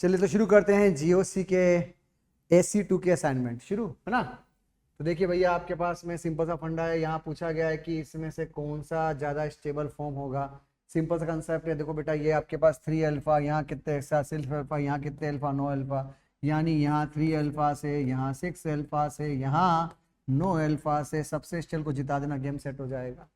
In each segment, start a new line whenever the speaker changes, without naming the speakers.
चलिए तो शुरू करते हैं जीओसी के AC2 के असाइनमेंट शुरू है ना। तो देखिए भैया आपके पास में सिंपल सा फंडा है। यहाँ पूछा गया है कि इसमें से कौन सा ज्यादा स्टेबल फॉर्म होगा। सिंपल सा कंसेप्ट है। देखो बेटा ये आपके पास 3 अल्फा, यहाँ कितने एक्स्ट्रा सिर्फ अल्फा, यहाँ कितने अल्फा 9 अल्फा, यानी यहाँ 3 अल्फा से, यहाँ 6 अल्फा से, यहाँ 9 अल्फा से सबसे स्टेबल को जिता देना, गेम सेट हो जाएगा।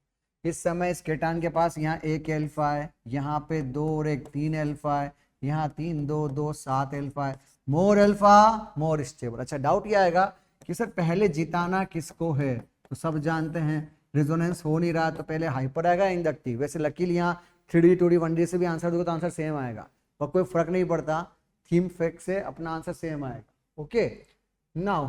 इस समय इस केटान के पास यहाँ 1 अल्फा है, यहाँ पे 2 और 1 3 अल्फा है, यहाँ 3 2 2 7 अल्फा है। मोर अल्फा मोर स्टेबल। अच्छा डाउट ये आएगा कि सर पहले जिताना किसको है, तो सब जानते हैं रेजोनेंस हो नहीं रहा तो पहले हाइपर आएगा इंडक्टिव। वैसे लकीली यहाँ 3D 2D 1D से भी आंसर दोगे तो आंसर सेम आएगा और कोई फर्क नहीं पड़ता, थीम फैक्ट से अपना आंसर सेम आएगा। ओके नाउ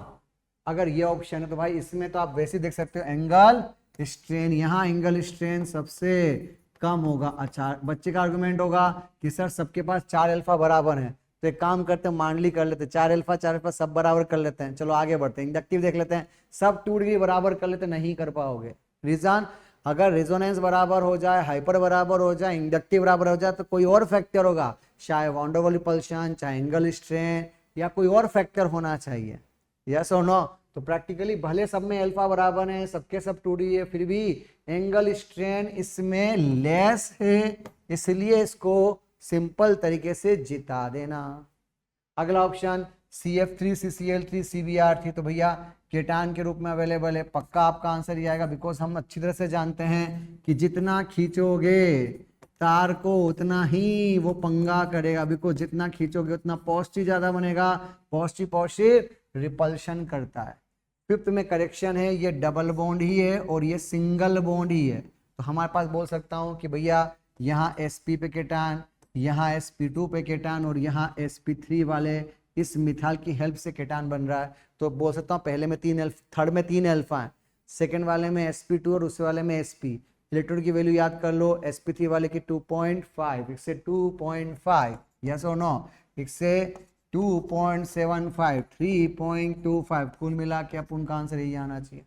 अगर ये ऑप्शन है तो भाई इसमें तो आप वैसे देख सकते हो एंगल स्ट्रेन, यहाँ एंगल स्ट्रेन सबसे कम होगा। अच्छा बच्चे का आर्गुमेंट होगा कि सर सबके पास 4 अल्फा बराबर है, तो एक काम करते हैं मांडली कर लेते हैं, 4 अल्फा सब बराबर कर लेते हैं। चलो आगे बढ़ते हैं, इंडक्टिव देख लेते हैं। सब 2 डिग्री बराबर कर लेते, नहीं कर पाओगे। रीजन अगर रेजोनेंस बराबर हो जाए, हाइपर बराबर हो जाए, इंडक्टिव बराबर हो जाए तो कोई और फैक्टर होगा, चाहे वॉन डर वाल रिपल्शन, चाहे एंगल स्ट्रेन या कोई और फैक्टर होना चाहिए। यस और नो। तो प्रैक्टिकली भले सब में अल्फा बराबर है, सबके सब 2D है, फिर भी एंगल स्ट्रेन इसमें लेस है, इसलिए इसको सिंपल तरीके से जिता देना। अगला ऑप्शन CF3 CCl3 CBr3, तो भैया केटान के रूप में अवेलेबल है, पक्का आपका आंसर ही आएगा। बिकॉज हम अच्छी तरह से जानते हैं कि जितना खींचोगे तार को उतना ही वो पंगा करेगा। बिकॉज जितना खींचोगे उतना पॉजिटिव ज्यादा बनेगा, पॉजिटिव पॉजिटिव रिपल्शन करता है। फिफ्थ में करेक्शन है, ये डबल बॉन्ड ही है और ये सिंगल बॉन्ड ही है। तो हमारे पास बोल सकता हूं कि भैया यहाँ sp पे केटान, यहाँ sp2 पे केटान और यहाँ sp3 वाले इस मिथाइल की हेल्प से केटान बन रहा है। तो बोल सकता हूँ पहले में 3 अल्फा, थर्ड में 3 अल्फा है, सेकेंड वाले में sp2 और उससे वाले में sp। इलेक्ट्रॉन की वैल्यू याद कर लो, sp3 वाले की 2.5, इससे 2.5, यस और नो, इससे 2.75, 3.25, कुल मिला के अपन का आंसर यही आना चाहिए।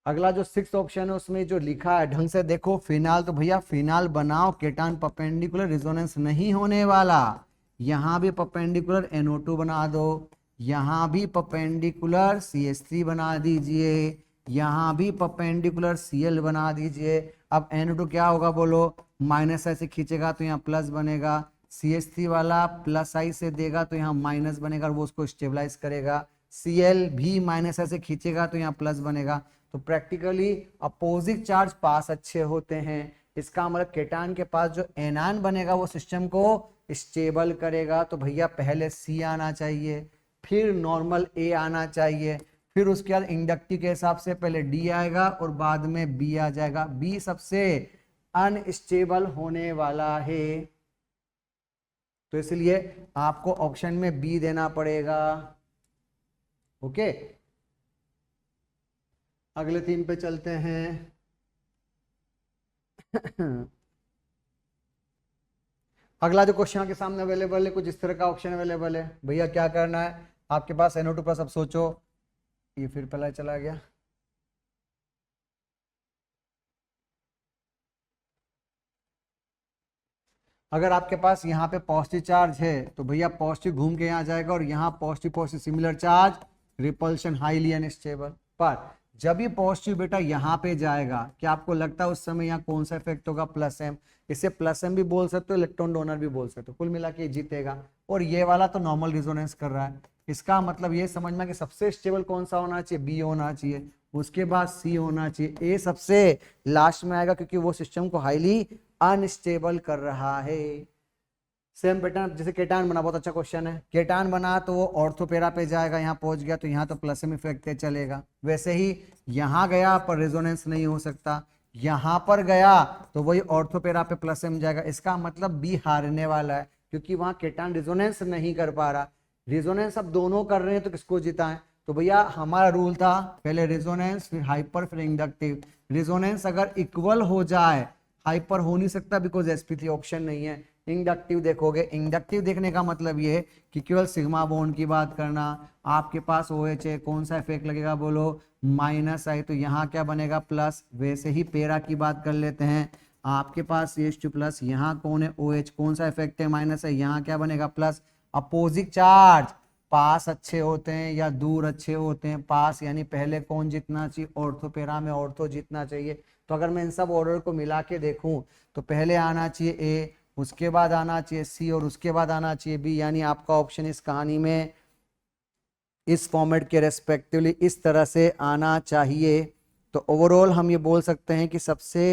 अगला जो 6th ऑप्शन है उसमें जो लिखा है ढंग से देखो, फिनाल, तो भैया फिनाल बनाओ, केटान परपेंडिकुलर, रेजोनेंस नहीं होने वाला। यहां भी परपेंडिकुलर NO2 बना दो, यहां भी परपेंडिकुलर CH3 बना दीजिए, यहां भी परपेंडिकुलर Cl बना दीजिए। अब NO2 क्या होगा बोलो, माइनस आई से खींचेगा तो यहाँ प्लस बनेगा, CH3 वाला प्लस आई से देगा तो यहाँ माइनस बनेगा और वो उसको स्टेबलाइज करेगा, Cl भी माइनस आई से खींचेगा तो यहाँ प्लस बनेगा। तो प्रैक्टिकली अपोजिट चार्ज पास अच्छे होते हैं। इसका मतलब केटान के पास जो एनान बनेगा वो सिस्टम को स्टेबल करेगा। तो भैया पहले C आना चाहिए, फिर नॉर्मल A आना चाहिए, फिर उसके बाद इंडक्टिव के हिसाब से पहले D आएगा और बाद में B आ जाएगा। B सबसे अनस्टेबल होने वाला है, तो इसलिए आपको ऑप्शन में B देना पड़ेगा। ओके अगले थीम पे चलते हैं। अगला जो क्वेश्चन आपके सामने अवेलेबल है, कुछ इस तरह का ऑप्शन अवेलेबल है। भैया क्या करना है, आपके पास NO2 प्लस, अब सोचो ये फिर पहला चला गया। अगर आपके पास यहाँ पे पॉजिटिव चार्ज है तो भैया पॉजिटिव घूम के यहाँ जाएगा और यहाँ positive positive similar charge, repulsion highly unstable. पर जब ये पॉजिटिव बेटा यहाँ पे जाएगा, क्या आपको लगता है उस समय यहाँ कौन सा इफेक्ट होगा, प्लस M। इसे प्लस M भी बोल सकते हो, इलेक्ट्रॉन डोनर भी बोल सकते हो, कुल मिला के जीतेगा। और ये वाला तो नॉर्मल रिजोनेंस कर रहा है। इसका मतलब ये समझना कि सबसे स्टेबल कौन सा होना चाहिए, B होना चाहिए, उसके बाद C होना चाहिए, A सबसे लास्ट में आएगा क्योंकि वो सिस्टम को हाईली अनस्टेबल कर रहा है। सेम पैटर्न जैसे केटान बना, बहुत अच्छा क्वेश्चन है। केटान बना तो वो ऑर्थोपेरा पे जाएगा, यहाँ पहुंच गया तो यहाँ तो प्लस M इफेक्ट चलेगा। वैसे ही यहाँ गया पर रेजोनेंस नहीं हो सकता, यहाँ पर गया तो वही ऑर्थोपेरा पे प्लस M जाएगा। इसका मतलब B हारने वाला है क्योंकि वहां केटान रेजोनेंस नहीं कर पा रहा। रेजोनेंस अब दोनों कर रहे हैं तो किसको जिताएं, तो भैया हमारा रूल था पहले रेजोनेंस फिर हाइपर फिर इंडक्टिव। रेजोनेंस अगर इक्वल हो जाए, हाइपर हो नहीं सकता बिकॉज sp3 ऑप्शन नहीं है। इंडक्टिव देखोगे, इंडक्टिव देखने का मतलब ये है कि केवल सिग्मा बॉन्ड की बात करना। आपके पास OH है, कौन सा इफेक्ट लगेगा बोलो, माइनस आई, तो यहाँ क्या बनेगा प्लस। वैसे ही पेरा की बात कर लेते हैं, आपके पास CH2 प्लस, यहाँ कौन है OH, कौन सा इफेक्ट है माइनस है, यहाँ क्या बनेगा प्लस। अपोजिट चार्ज पास अच्छे होते हैं या दूर अच्छे होते हैं? पास यानी पहले कौन जीतना चाहिए? ऑर्थो पैरा में ऑर्थो जीतना चाहिए। तो अगर मैं इन सब ऑर्डर को मिला के देखूं तो पहले आना चाहिए ए, उसके बाद आना चाहिए सी और उसके बाद आना चाहिए बी, यानी आपका ऑप्शन इस कहानी में इस फॉर्मेट के रेस्पेक्टिवली इस तरह से आना चाहिए। तो ओवरऑल हम ये बोल सकते हैं कि सबसे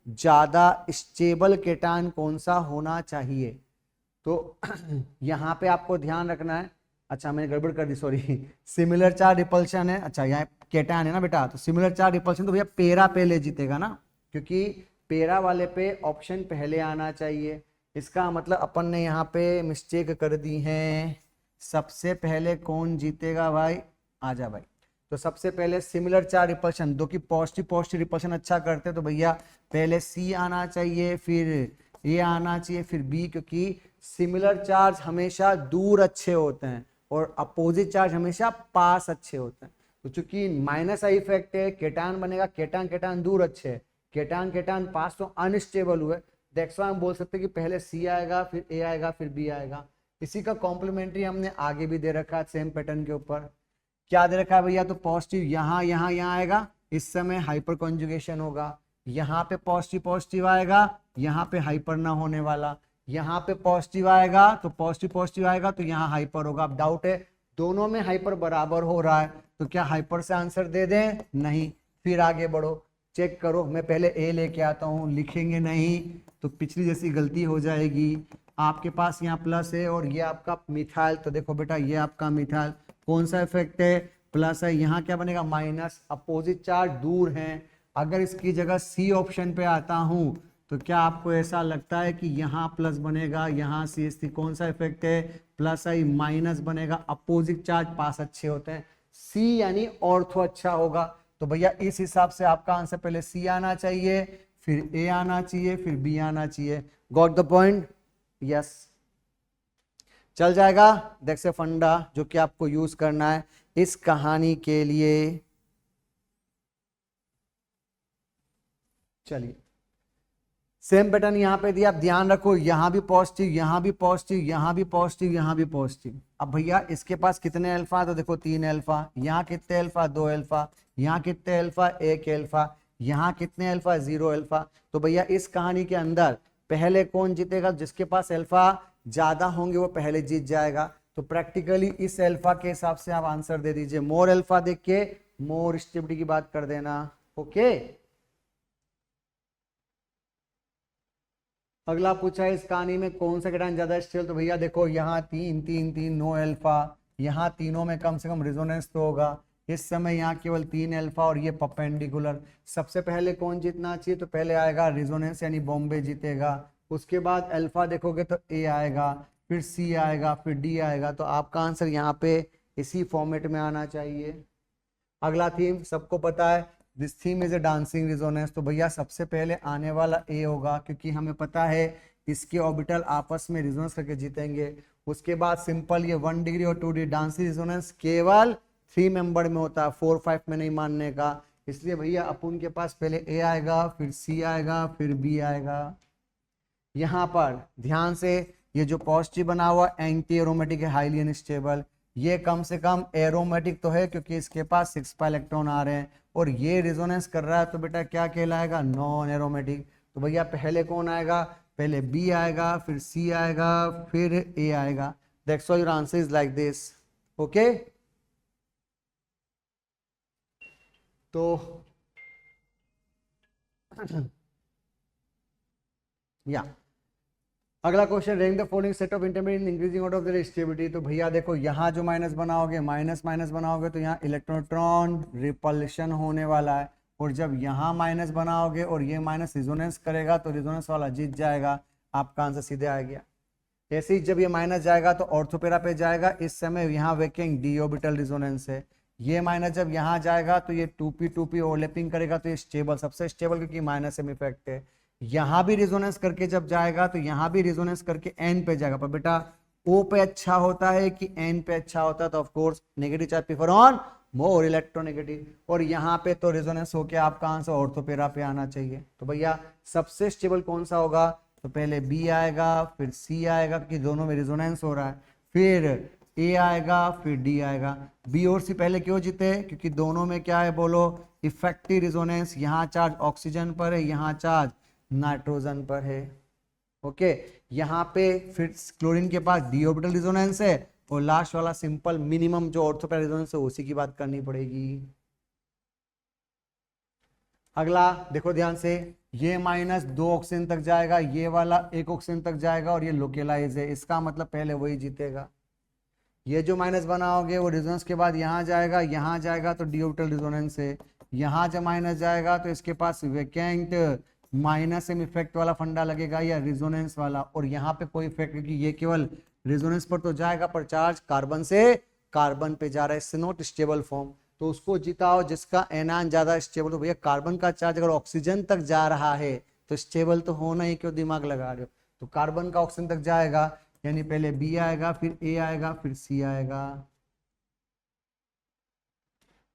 ज्यादा स्टेबल केटायन कौन सा होना चाहिए? तो यहाँ पे आपको ध्यान रखना है, अच्छा मैंने गड़बड़ कर दी सॉरी, सिमिलर चार्ज रिपल्शन है, अच्छा यहाँ केटायन है ना बेटा, तो सिमिलर चार्ज रिपल्शन तो भैया पेरा पहले जीतेगा ना, क्योंकि पेरा वाले पे ऑप्शन पहले आना चाहिए। इसका मतलब अपन ने यहाँ पे मिस्टेक कर दी है। सबसे पहले कौन जीतेगा भाई? आजा भाई। तो सबसे पहले सिमिलर चार्ज रिपल्शन, दो की पॉजिटिव पॉजिटिव रिपल्शन अच्छा करते तो भैया पहले सी आना चाहिए, फिर ए आना चाहिए, फिर बी, क्योंकि सिमिलर चार्ज हमेशा दूर अच्छे होते हैं और अपोजिट चार्ज हमेशा पास अच्छे होते हैं। तो चूंकि माइनस आई इफेक्ट है, केटायन बनेगा, केटायन केटायन दूर अच्छे है, केटायन केटायन पास तो अनस्टेबल हुए। दैट्स व्हाई हम बोल सकते हैं कि पहले सी आएगा, फिर ए आएगा, फिर बी आएगा। इसी का कॉम्प्लीमेंट्री हमने आगे भी दे रखा है सेम पैटर्न के ऊपर। क्या दे रखा है भैया? तो पॉजिटिव यहाँ यहाँ यहाँ आएगा, इस समय हाइपर कॉन्जुगेशन होगा। यहाँ पे पॉजिटिव पॉजिटिव आएगा, यहाँ पे हाइपर ना होने वाला। यहाँ पे पॉजिटिव आएगा तो पॉजिटिव पॉजिटिव आएगा तो यहाँ हाइपर होगा। अब डाउट है दोनों में हाइपर बराबर हो रहा है तो क्या हाइपर से आंसर दे दें? नहीं। फिर आगे बढ़ो, चेक करो। मैं पहले ए लेके आता हूँ, लिखेंगे नहीं तो पिछली जैसी गलती हो जाएगी। आपके पास यहाँ प्लस है और ये आपका मिथाइल, तो देखो बेटा ये आपका मिथाइल, कौन सा इफेक्ट है? प्लस है। यहाँ क्या बनेगा? माइनस। अपोजिट चार्ज दूर हैं। अगर इसकी जगह सी ऑप्शन पे आता हूं तो क्या आपको ऐसा लगता है कि यहाँ प्लस बनेगा, यहाँ सी? कौन सा इफेक्ट है? प्लस आई माइनस बनेगा। अपोजिट चार्ज पास अच्छे होते हैं, सी यानी ऑर्थो अच्छा होगा। तो भैया इस हिसाब से आपका आंसर पहले सी आना चाहिए, फिर ए आना चाहिए, फिर बी आना चाहिए। Got the point? यस, चल जाएगा। देख से फंडा जो कि आपको यूज करना है इस कहानी के लिए। चलिए सेम पैटर्न यहां पे दिया, आप ध्यान रखो, यहां भी पॉजिटिव, यहां भी पॉजिटिव, यहां भी पॉजिटिव, यहां भी पॉजिटिव। अब भैया इसके पास कितने अल्फा? तो देखो 3 अल्फा। यहाँ कितने अल्फा? 2 अल्फा। यहाँ कितने अल्फा? 1 अल्फा। यहाँ कितने अल्फा? 0 अल्फा। तो भैया इस कहानी के अंदर पहले कौन जीतेगा? जिसके पास अल्फा ज्यादा होंगे वो पहले जीत जाएगा। तो प्रैक्टिकली इस अल्फा के हिसाब से आप आंसर दे दीजिए। मोर अल्फा देख के मोर स्टेबिलिटी की बात कर देना। ओके, अगला पूछा है इस कहानी में कौन सा केटायन ज्यादा स्टेबल? तो भैया देखो यहाँ 3 3 3 नो अल्फा, यहाँ तीनों में कम से कम रेजोनेंस तो होगा। इस समय यहाँ केवल 3 अल्फा और ये परपेंडिकुलर। सबसे पहले कौन जीतना चाहिए? तो पहले आएगा रेजोनेंस यानी बॉम्बे जीतेगा। उसके बाद अल्फा देखोगे तो ए आएगा, फिर सी आएगा, फिर डी आएगा। तो आपका आंसर यहाँ पे इसी फॉर्मेट में आना चाहिए। अगला थीम सबको पता है, this theme is a dancing resonance. तो भैया सबसे पहले आने वाला ए होगा, क्योंकि हमें पता है इसके ऑर्बिटल आपस में रिजोनेंस करके जीतेंगे। उसके बाद सिंपल ये 1 डिग्री और 2 डिग्री डांसिंग रिजोनेंस केवल 3 मेंबर में होता है, 4 5 में नहीं मानने का। इसलिए भैया अपन के पास पहले ए आएगा, फिर सी आएगा, फिर बी आएगा। यहाँ पर ध्यान से, ये जो पॉजिटिव बना हुआ एंटी एरोमेटिक है, हाईली अनस्टेबल। ये कम से कम एरोमेटिक तो है क्योंकि इसके पास 6 pi इलेक्ट्रॉन आ रहे हैं, और ये रिजोनेंस कर रहा है तो बेटा क्या कहलाएगा? Non aromatic. तो भैया पहले कौन आएगा? पहले बी आएगा, फिर सी आएगा, फिर ए आएगा। That's why your answer is like this. Okay, तो या अगला question, rank the following set of intermediate in increasing order of their stability. तो भैया देखो यहाँ जो माइनस बनाओगे, माइनस माइनस बनाओगे तो यहाँ इलेक्ट्रोट्रॉन रिपल्शन होने वाला है, और जब यहाँ माइनस बनाओगे और ये माइनस रिजोनेंस करेगा तो रिजोनेंस वाला जीत जाएगा। आपका आंसर सीधे आ गया। ऐसे ही जब ये माइनस जाएगा तो ऑर्थोपेरा पे जाएगा। इस समय यहाँ वेकिंग डी ऑर्बिटल रिजोनेंस है। ये माइनस जब यहाँ जाएगा तो ये 2p ओवरलैपिंग करेगा तो ये स्टेबल, सबसे स्टेबल, क्योंकि माइनस एम इफेक्ट है। यहाँ भी रिजोनेंस करके जब जाएगा तो यहाँ भी रिजोनेंस करके एन पे जाएगा। पर बेटा ओ पे अच्छा होता है कि एन पे अच्छा होता है? तो of course negative charge prefer on more electronegative. और यहाँ पे तो रिजोनेंस होके आपका आंसर ऑर्थोपेरा पे आना चाहिए। तो भैया सबसे स्टेबल कौन सा होगा? तो पहले बी आएगा, फिर सी आएगा क्योंकि दोनों में रिजोनेंस हो रहा है, फिर ए आएगा, फिर डी आएगा। बी और सी पहले क्यों जीते? क्योंकि दोनों में क्या है बोलो, इफेक्टिव रिजोनेंस। यहाँ चार्ज ऑक्सीजन पर है, यहाँ चार्ज नाइट्रोजन पर है। ओके, यहाँ पे फिर क्लोरीन के पास डी ऑर्बिटल रिजोनेंस है, और लास्ट वाला सिंपल मिनिमम जो ऑर्थोपैर रिजोनेंस है उसी की बात करनी पड़ेगी। अगला देखो ध्यान से, ये माइनस 2 ऑक्सीजन तक जाएगा, ये वाला 1 ऑक्सीजन तक जाएगा, और ये लोकेलाइज है, इसका मतलब पहले वही जीतेगा। ये जो माइनस बनाओगे वो रिजोनेंस के बाद यहाँ जाएगा तो डी ऑर्बिटल रिजोनेंस है। यहाँ जब माइनस जाएगा तो इसके पास वैकेंट माइनस एम इफेक्ट वाला फंडा लगेगा या रिजोनेंस वाला, और यहाँ पे कोई इफेक्ट, क्योंकि ये केवल रिजोनेंस पर तो जाएगा, पर चार्ज कार्बन से कार्बन पे जा रहा है, इससे नॉट स्टेबल फॉर्म। तो उसको जिताओ जिसका एनान ज्यादा स्टेबल। तो भैया कार्बन का चार्ज अगर ऑक्सीजन तक जा रहा है तो स्टेबल तो होना ही, क्यों दिमाग लगा रहे हो? तो कार्बन का ऑक्सीजन तक जाएगा, यानी पहले बी आएगा, फिर ए आएगा, फिर सी आएगा।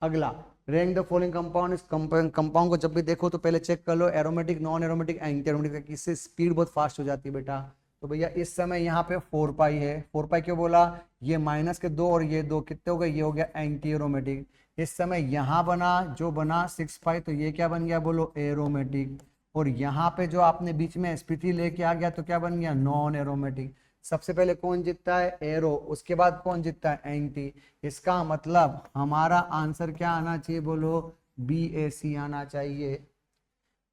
अगला, रैंक द फॉलोइंग कंपाउंड। इस कंपाउंड को जब भी देखो तो पहले चेक कर लो aromatic, non aromatic, anti aromatic, इससे स्पीड बहुत फास्ट हो जाती है बेटा। तो भैया इस समय यहाँ पे 4 पाई है। 4 पाई क्यों बोला? ये माइनस के 2 और ये 2 कितने हो गए? ये हो गया एंटी एरोमेटिक। इस समय यहाँ बना जो बना 6 पाई, तो ये क्या बन गया बोलो? एरोमेटिक। और यहाँ पे जो आपने बीच में sp3 लेके आ गया तो क्या बन गया? Non aromatic. सबसे पहले कौन जीतता है? एरो, उसके बाद कौन जीतता है? एंटी। इसका मतलब हमारा आंसर क्या आना चाहिए बोलो? BAC आना चाहिए।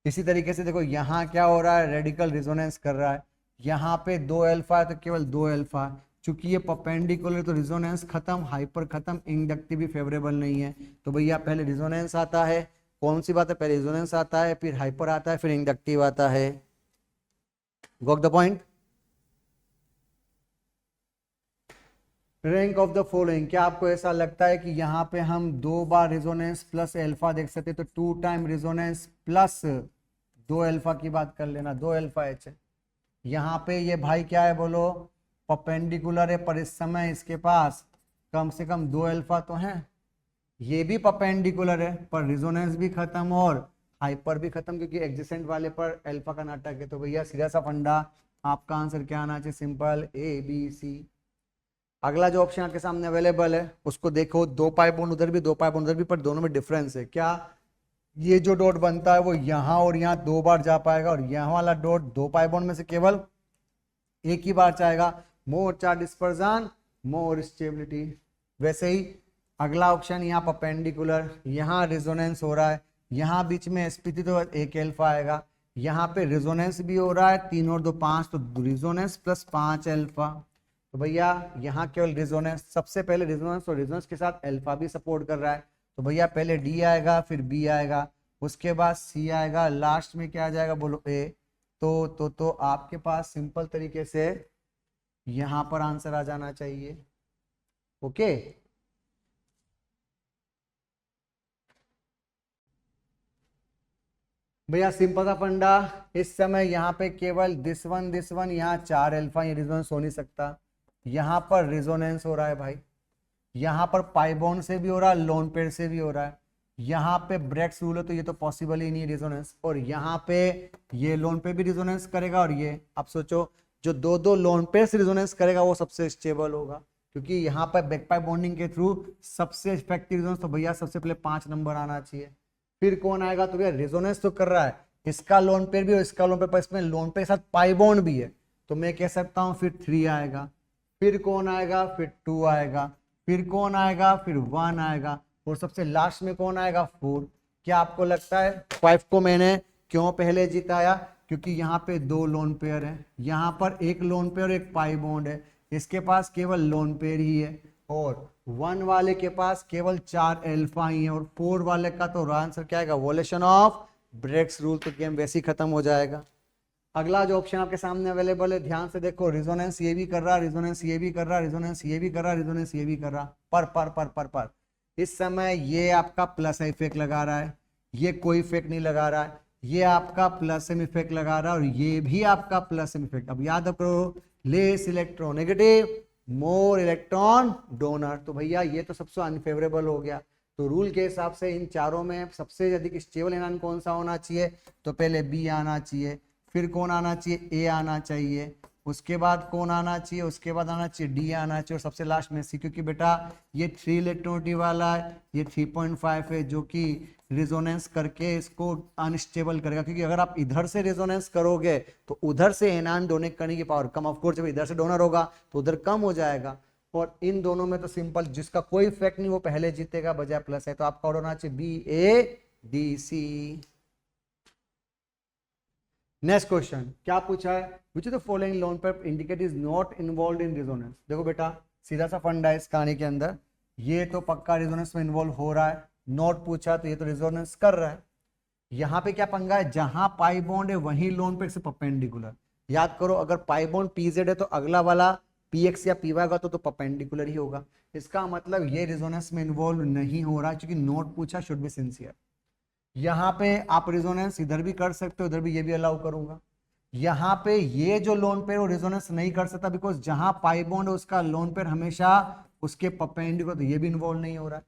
इसी तरीके से देखो यहाँ क्या हो रहा है? रेडिकल रिजोनेंस कर रहा है, यहाँ पे 2 अल्फा है तो केवल 2 अल्फा। चूंकि ये परपेंडिकुलर तो रिजोनेंस खत्म, हाइपर खत्म, इंडक्टिव भी फेवरेबल नहीं है। तो भैया पहले रिजोनेंस आता है, कौन सी बात है? पहले रिजोनेंस आता है, फिर हाइपर आता है, फिर इंडक्टिव आता है। Got the point? Rank of the following, क्या आपको ऐसा लगता है कि यहाँ पे हम 2 बार रिजोनेंस प्लस अल्फा देख सकते? तो 2 टाइम रिजोनेंस प्लस 2 अल्फा की बात कर लेना, 2 अल्फा एच। यहाँ पे ये भाई क्या है बोलो? परपेंडिकुलर है, पर इस समय इसके पास कम से कम 2 अल्फा तो है। ये भी परपेंडिकुलर है, पर रिजोनेंस भी खत्म और हाइपर भी खत्म, क्योंकि एडजेसेंट वाले पर अल्फा का नाटक है। तो भैया सीधा सा फंडा, आपका आंसर क्या आना चाहिए? Simple ABC। अगला जो ऑप्शन आपके सामने अवेलेबल है उसको देखो, 2 पाई बॉन्ड उधर भी, 2 पाई बॉन्ड उधर भी, पर दोनों में डिफरेंस है। क्या ये जो डॉट बनता है वो यहाँ और यहाँ 2 बार जा पाएगा, और यहाँ वाला डॉट 2 पाई बॉन्ड में से केवल एक ही बार जाएगा। मोर चार्ज डिस्पर्जन, मोर स्टेबिलिटी। वैसे ही अगला ऑप्शन यहाँ परपेंडिकुलर, यहाँ रिजोनेंस हो रहा है, यहाँ बीच में sp3 तो 1 अल्फा आएगा, यहाँ पे रिजोनेंस भी हो रहा है, 3 और 2 5, तो रिजोनेंस प्लस 5 अल्फा। तो भैया यहाँ केवल रिजोनेंस, सबसे पहले रिजोनेंस, और रिजोनेंस के साथ अल्फा भी सपोर्ट कर रहा है। तो भैया पहले डी आएगा, फिर बी आएगा, उसके बाद सी आएगा, लास्ट में क्या आ जाएगा बोलो? ए। तो आपके पास सिंपल तरीके से यहाँ पर आंसर आ जाना चाहिए। ओके, भैया सिंपल सा फंडा। इस समय यहाँ पे केवल दिस वन, यहाँ 4 अल्फा, ये रिजोनेंस हो नहीं सकता। यहाँ पर रिजोनेंस हो रहा है भाई, यहाँ पर पाई बॉन्ड से भी हो रहा है, लोन पेयर से भी हो रहा है। यहाँ पे ब्रेक्स रूल है तो ये तो पॉसिबल ही नहीं है रिजोनेंस, और यहाँ पे ये लोन पे भी रिजोनेंस करेगा, और ये अब सोचो जो 2 लोन पेयर से रिजोनेंस करेगा वो सबसे स्टेबल होगा, क्योंकि यहाँ पर बैक पाई बॉन्डिंग के थ्रू सबसे इफेक्टिव रिजोनेंस। तो भैया सबसे पहले 5 नंबर आना चाहिए। फिर कौन आएगा? तो भैया रिजोनेंस तो कर रहा है, इसका लोन पेयर भी और इसका लोन पेयर, पर इसमें लोन पेयर के साथ पाई बॉन्ड भी है, तो मैं कह सकता हूँ फिर 3 आएगा। फिर कौन आएगा? फिर 2 आएगा, फिर कौन आएगा? फिर 1 आएगा, और सबसे लास्ट में कौन आएगा? 4। क्या आपको लगता है 5 को मैंने क्यों पहले जिताया? क्योंकि यहाँ पे 2 लोन पेयर है, यहाँ पर 1 लोन पेयर और 1 पाई बॉन्ड है, इसके पास केवल लोन पेयर ही है, और 1 वाले के पास केवल 4 अल्फा ही है, और 4 वाले का तो आंसर क्या आएगा? Violation of breaks rule. तो गेम वैसे ही खत्म हो जाएगा। अगला जो ऑप्शन आपके सामने अवेलेबल है, ध्यान से देखो, रिजोनेंस ये भी कर रहा, रिजोनेंस ये भी कर रहा, रिजोनेंस ये भी कर रहा, रिजोनेंस ये भी कर रहा, पर इस समय ये आपका प्लस इफेक्ट लगा रहा है, ये कोई इफेक्ट नहीं लगा रहा है, ये आपका प्लस एम इफेक्ट लगा रहा है, और ये भी आपका प्लस एम इफेक्ट। अब याद करो, less electronegative, more electron donor. तो भैया ये तो सबसे अनफेवरेबल हो गया। तो रूल के हिसाब से इन चारों में सबसे अधिक स्टेबल एनायन कौन सा होना चाहिए? तो पहले बी आना चाहिए, फिर कौन आना चाहिए? ए आना चाहिए, उसके बाद कौन आना चाहिए, उसके बाद आना चाहिए डी आना चाहिए, और सबसे लास्ट में सी, क्योंकि बेटा ये 3 इलेक्ट्रॉनिटी वाला है, ये 3.5 है, जो कि रिजोनेंस करके इसको अनस्टेबल करेगा, क्योंकि अगर आप इधर से रिजोनेंस करोगे तो उधर से एनायन डोनेट करने की पावर कम, ऑफ कोर्स जब इधर से डोनर होगा तो उधर कम हो जाएगा। और इन दोनों में तो सिंपल, जिसका कोई इफेक्ट नहीं वो पहले जीतेगा, बजाय प्लस है, तो आपका ऑर्डर होना चाहिए B A D C. Next question क्या पूछा है, which of the following lone pair indicate is not involve in resonance. देखो बेटा सीधा सा फंडा है इस कहानी के अंदर, ये तो पक्का रिजोनेंस में इन्वॉल्व हो रहा है, नॉट पूछा तो ये तो रिजोनेंस कर रहा है। यहाँ पे क्या पंगा है, जहां पाई बॉन्ड है वहीं लोन पेयर से परपेंडिकुलर। याद करो अगर पाई बॉन्ड पीजेड है तो अगला वाला पीएक्स या पीवाई होगा तो परपेंडिकुलर ही होगा। इसका मतलब ये रिजोनेंस में इन्वॉल्व नहीं हो रहा, क्योंकि नोट पूछा, शुड बी सिंसियर। यहाँ पे आप रिजोनेंस इधर भी कर सकते हो, इधर भी ये भी अलाउ करूंगा। यहाँ पे ये जो लोन पेयर वो रिजोनेंस नहीं कर सकता, बिकॉज जहां पाई बॉन्ड है उसका लोन पेयर हमेशा उसके परपेंडिकुलर, तो ये भी इन्वॉल्व नहीं हो रहा है।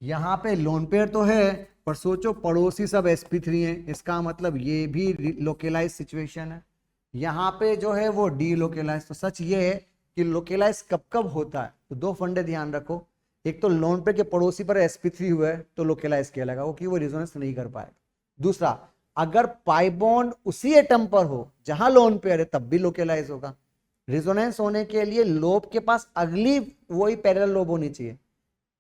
यहाँ पे लोन पेयर तो है पर सोचो पड़ोसी सब sp3 है, इसका मतलब ये भी लोकेलाइज सिचुएशन है। यहाँ पे जो है वो डी लोकेलाइज, तो सच ये है कि लोकेलाइज कब कब होता है, तो दो फंडे ध्यान रखो, एक तो लोन पेयर के पड़ोसी पर sp3 हुआ है तो लोकेलाइज कहलाएगा वो, कि वो रिजोनेंस नहीं कर पाएगा। दूसरा, अगर पाई बॉन्ड उसी एटम पर हो जहां लोन पेयर है तब भी लोकेलाइज होगा। रिजोनेंस होने के लिए लोब के पास अगली वही पैरेलल लोब होनी चाहिए,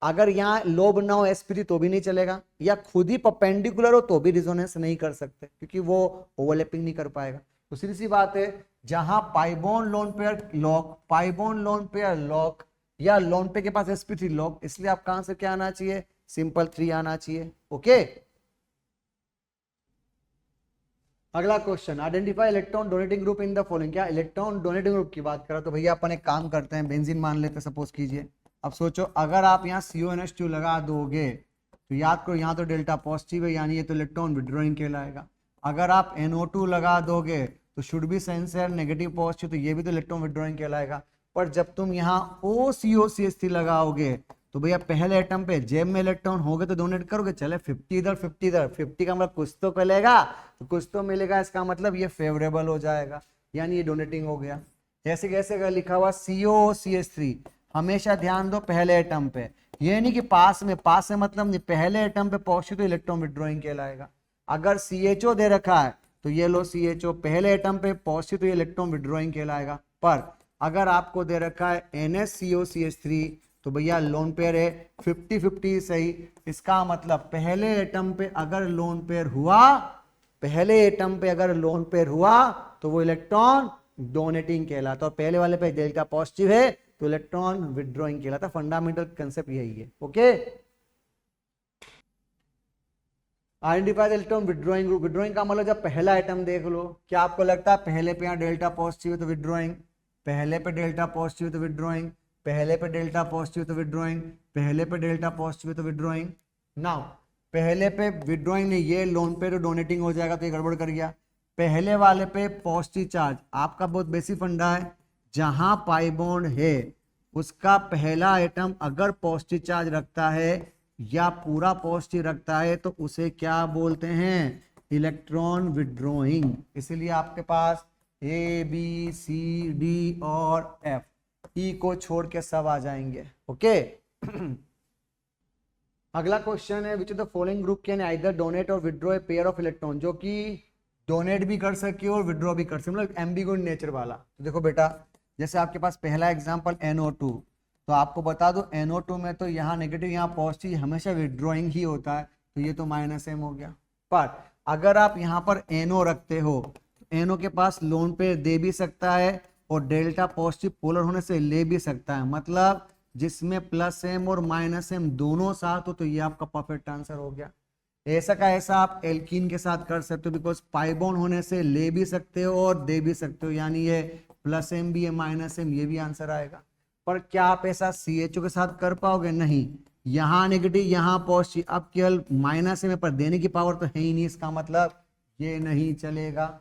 अगर यहाँ लोब ना हो sp3 तो भी नहीं चलेगा, या खुद ही परपेंडिकुलर हो तो भी रिजोनेंस नहीं कर सकते, क्योंकि वो ओवरलैपिंग नहीं कर पाएगा। तो सीधी सी बात है, जहां pi bond lone pair lock, pi bond lone pair lock, या लोन पे के पास sp3 लॉक, इसलिए आपका आंसर क्या आना चाहिए, सिंपल 3 आना चाहिए। ओके, अगला question, identify electron donating group in the following. क्या इलेक्ट्रॉन डोनेटिंग ग्रुप की बात करा, तो भैया अपन एक काम करते हैं, बेंजीन मान लेते सपोज कीजिए। अब सोचो अगर आप यहाँ CONH2 लगा दोगे तो याद करो यहाँ तो डेल्टा पॉजिटिव है, यानी ये तो इलेक्ट्रॉन विड्रॉइंग कहलाएगा। अगर आप NO2 लगा दोगे तो should be sensor negative positive, तो ये भी तो इलेक्ट्रॉन विड्रॉइंग कहलाएगा। पर जब तुम यहाँ OCOCH3 लगाओगे तो भैया पहले एटम पे जेब में इलेक्ट्रॉन होगे तो डोनेट करोगे, चले 50 इधर 50 इधर, 50 का मतलब कुछ तो मिलेगा, तो कुछ तो मिलेगा, इसका मतलब ये फेवरेबल हो जाएगा, यानी ये डोनेटिंग हो गया। जैसे कैसे अगर लिखा हुआ COCH3, हमेशा ध्यान दो पहले एटम पे, ये नहीं कि पास में मतलब नहीं, पहले एटम पे पहुंचे तो इलेक्ट्रॉन विड्रॉइंग कहलाएगा। अगर CHO दे रखा है तो ये लो CHO, पहले एटम पे पहुंचे तो ये इलेक्ट्रॉन विड्रॉइंग कहलाएगा। पर अगर आपको दे रखा है NaCOCH3 तो भैया लोन पेयर है 50-50 सही, इसका मतलब पहले एटम पे अगर लोन पेयर हुआ, पहले एटम पे अगर लोन पेयर हुआ तो वो इलेक्ट्रॉन डोनेटिंग कहलाता, और पहले वाले पे डेल्टा पॉजिटिव है तो इलेक्ट्रॉन विड्रॉइंग कहलाता। फंडामेंटल कंसेप्ट यही है। Okay, identify electron withdrawing group. Withdrawing का मतलब जब पहला आइटम देख लो, क्या आपको लगता है पहले पे यहाँ डेल्टा पॉजिटिव है तो विड्रॉइंग, पहले पे डेल्टा पॉजिटिव है तो विड्रॉइंग, पहले पे डेल्टा पॉजिटिव तो विड्रॉइंग, पहले पे डेल्टा पॉजिटिव तो विड्रॉइंग। नाउ पहले पे विड्रॉइंग नहीं, ये लोन पे तो डोनेटिंग हो जाएगा, तो ये गड़बड़ कर गया। पहले वाले पे पॉजिटिव चार्ज, आपका बहुत बेसिक फंडा है, जहां पाई बॉन्ड है उसका पहला एटम अगर पॉजिटिव चार्ज रखता है या पूरा पॉजिटिव रखता है तो उसे क्या बोलते हैं, इलेक्ट्रॉन विड्रॉइंग। इसलिए आपके पास ABCD और F, E को छोड़ के सब आ जाएंगे। ओके अगला क्वेश्चन है, which of the following group can either donate और withdraw a pair of electron, जो कि डोनेट भी कर सके और विड्रॉ भी कर सके, मतलब एम्बिगुइट नेचर वाला। तो देखो बेटा, जैसे आपके पास पहला एग्जांपल NO2, तो आपको बता दो NO2 में तो यहाँ नेगेटिव यहाँ पॉजिटिव हमेशा विड्रॉइंग ही होता है, तो ये तो -M हो गया। पर अगर आप यहाँ पर NO रखते हो तो NO के पास लोन पे दे भी सकता है और डेल्टा पॉजिटिव पोलर होने से ले भी सकता है, मतलब जिसमें +M और -M दोनों साथ हो, तो ये आपका परफेक्ट आंसर हो गया। ऐसा का ऐसा आप एल्कीन के साथ कर सकते हो, बिकॉज पाई बॉन्ड होने से ले भी सकते हो और दे भी सकते हो, यानी ये +M भी है -M, ये भी आंसर आएगा। पर क्या आप ऐसा CHO के साथ कर पाओगे, नहीं, यहाँ नेगेटिव यहाँ पॉजिटिव, अब केवल -M पर देने की पावर तो है ही नहीं, इसका मतलब ये नहीं चलेगा।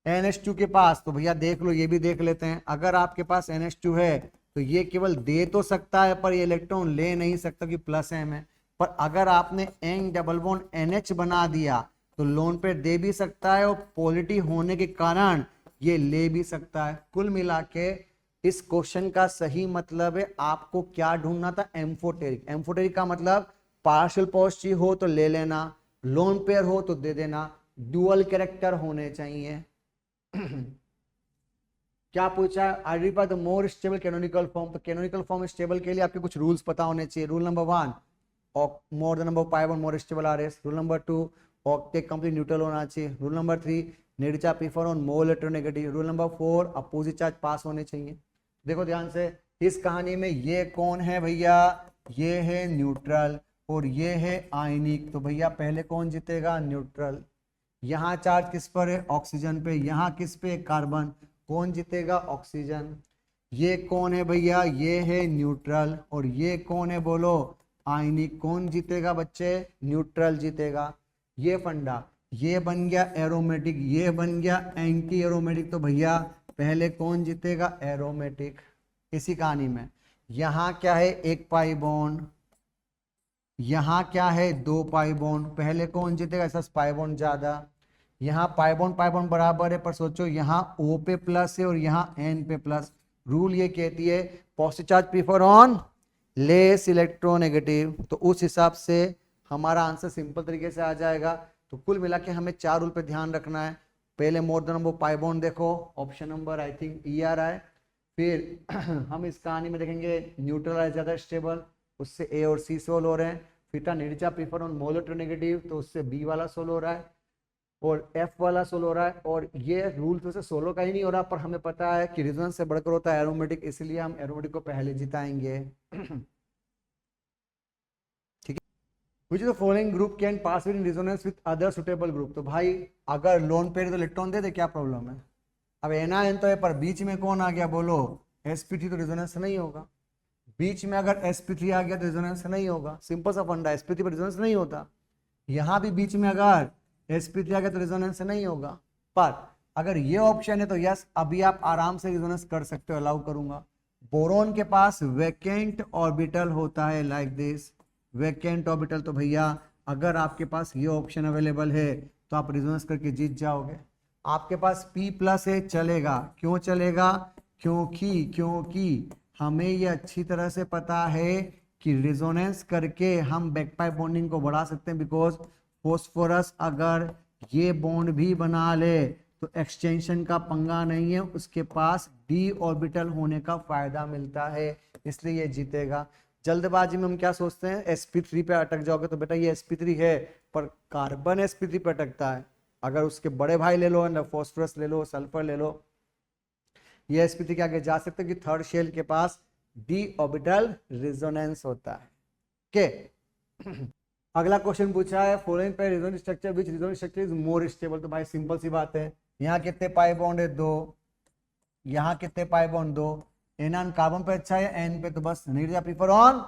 NH2 के पास तो भैया देख लो, ये भी देख लेते हैं, अगर आपके पास NH2 है तो ये केवल दे तो सकता है पर ये इलेक्ट्रॉन ले नहीं सकता कि +M है। पर अगर आपने N डबल बॉन्ड NH बना दिया तो लोन पे दे भी सकता है और पॉजिटिव होने के कारण ये ले भी सकता है। कुल मिला के इस क्वेश्चन का सही मतलब है आपको क्या ढूंढना था, एम्फोटेरिक। एम्फोटेरिक का मतलब पार्शियल पॉजिटिव हो तो ले लेना, लोन पेयर हो तो दे देना, डुअल कैरेक्टर होने चाहिए। क्या पूछा है, identify the more stable canonical form. तो कैनोनिकल फॉर्म स्टेबल के लिए आपके कुछ रूल्स पता होने चाहिए। Rule number 1, more the number of pi bond more stable R S. Rule number 2, octet complete neutral होना चाहिए। Rule number 3, negative charge prefer on more electronegative. Rule number 4, opposite charge पास होने चाहिए। देखो ध्यान से, इस कहानी में ये कौन है भैया, ये है न्यूट्रल और ये है आयनिक। तो भैया पहले कौन जीतेगा, न्यूट्रल। यहाँ चार्ज किस पर है, ऑक्सीजन पे। यहाँ किस पे, कार्बन। कौन जीतेगा, ऑक्सीजन। ये कौन है भैया, ये है न्यूट्रल और ये कौन है बोलो, आयनिक। कौन जीतेगा बच्चे, न्यूट्रल जीतेगा। ये फंडा, ये बन गया एरोमेटिक, ये बन गया एंटी एरोमेटिक। तो भैया पहले कौन जीतेगा, एरोमेटिक। इसी कहानी में यहाँ क्या है, एक पाई बॉन्ड, यहाँ क्या है, 2 पाई बॉन्ड। पहले कौन जीतेगा, ऐसा पाई बॉन्ड ज्यादा। यहाँ पाई बॉन्ड बराबर है, पर सोचो यहाँ O पे प्लस है और यहाँ N पे प्लस। रूल ये कहती है positive charge prefer on less electronegative. तो उस हिसाब से हमारा आंसर सिंपल तरीके से आ जाएगा। तो कुल मिला के हमें 4 रूल पे ध्यान रखना है। पहले more than number pi bond देखो, ऑप्शन नंबर आई थिंक ई आ रहा है। फिर हम इस कहानी में देखेंगे न्यूट्रल है ज्यादा स्टेबल, उससे ए और सी सोल्व हो रहे हैं। फिर था negative prefer on more electronegative, तो उससे बी वाला सोल्व हो रहा है और एफ वाला सोलो हो रहा है। और ये रूल तो से सोलो का ही नहीं हो रहा, पर हमें पता है कि रेजोनेंस से बढ़कर होता है एरोमेटिक, इसलिए हम एरोमेटिक को पहले जिताएंगे। ठीक है, which is the following group can pass in resonance with other suitable group. तो भाई अगर लोन पेयर तो इलेक्ट्रॉन दे दे, क्या प्रॉब्लम है। अब एनआईएन तो है, पर बीच में कौन आ गया बोलो, sp3, तो रेजोनेंस नहीं होगा। बीच में अगर sp3 आ गया तो रेजोनेंस नहीं होगा। सिंपल सा फंडा, sp3 पर रेजोनेंस नहीं होता। यहां भी बीच में अगर sp3 आ गया तो रेजोनेंस नहीं होगा। पर अगर ये ऑप्शन है तो यस, अभी आप आराम से रेजोनेंस कर सकते हो, अलाउ करूंगा। बोरोन के पास वैकेंट ऑर्बिटल होता है लाइक दिस, वैकेंट ऑर्बिटल। तो भैया अगर आपके पास ये ऑप्शन अवेलेबल है तो आप रेजोनेंस करके जीत जाओगे। आपके पास P प्लस है, चलेगा। क्यों चलेगा, क्योंकि हमें ये अच्छी तरह से पता है कि रेजोनेंस करके हम बैकपाइप बॉन्डिंग को बढ़ा सकते हैं। बिकॉज फॉस्फोरस अगर ये बॉन्ड भी बना ले तो एक्सटेंशन का पंगा नहीं है, उसके पास d ऑर्बिटल होने का फायदा मिलता है, इसलिए ये जीतेगा। जल्दबाजी में हम क्या सोचते हैं, sp3 पे अटक जाओगे। तो बेटा ये sp3 है, पर कार्बन sp3 पे अटकता है। अगर उसके बड़े भाई ले लो, फॉस्फोरस ले लो, सल्फर ले लो, ये sp3 के आगे जा सकते हैं कि थर्ड शेल के पास d ऑर्बिटल रेजोनेंस होता है। के अगला क्वेश्चन पूछा है, फॉलोइंग पे resonance structure which resonance structure is more stable. तो भाई सिंपल सी बात है, यहाँ कितने पाई बॉन्ड है, 2। यहाँ कितने पाई बॉन्ड, 2। एनान कार्बन पे अच्छा है, एन पे तो बस negative prefer on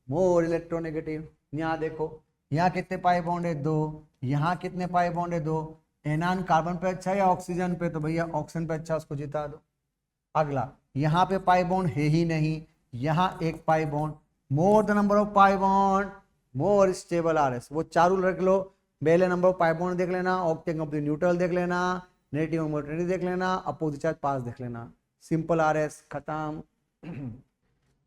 more electronegative. यहाँ देखो, यहाँ कितने पाई बॉन्ड है, 2। यहाँ कितने पाई बॉन्ड है, 2। एनान कार्बन पे अच्छा है या ऑक्सीजन पे, तो भैया ऑक्सीजन पे अच्छा, उसको जिता दो। अगला, यहाँ पे पाई बॉन्ड है ही नहीं, यहाँ एक पाई bond, more the number of pi bond more stable R S. वो 4 रूल रख लो। पहले नंबर ऑफ पाई बॉन्ड देख लेना, ऑक्टेट कंप्लीट न्यूट्रल देख लेना, नेगेटिव मोटिविटी देख लेना, अपोजिट चार्ज पास देख लेना। सिंपल आर एस खत्म।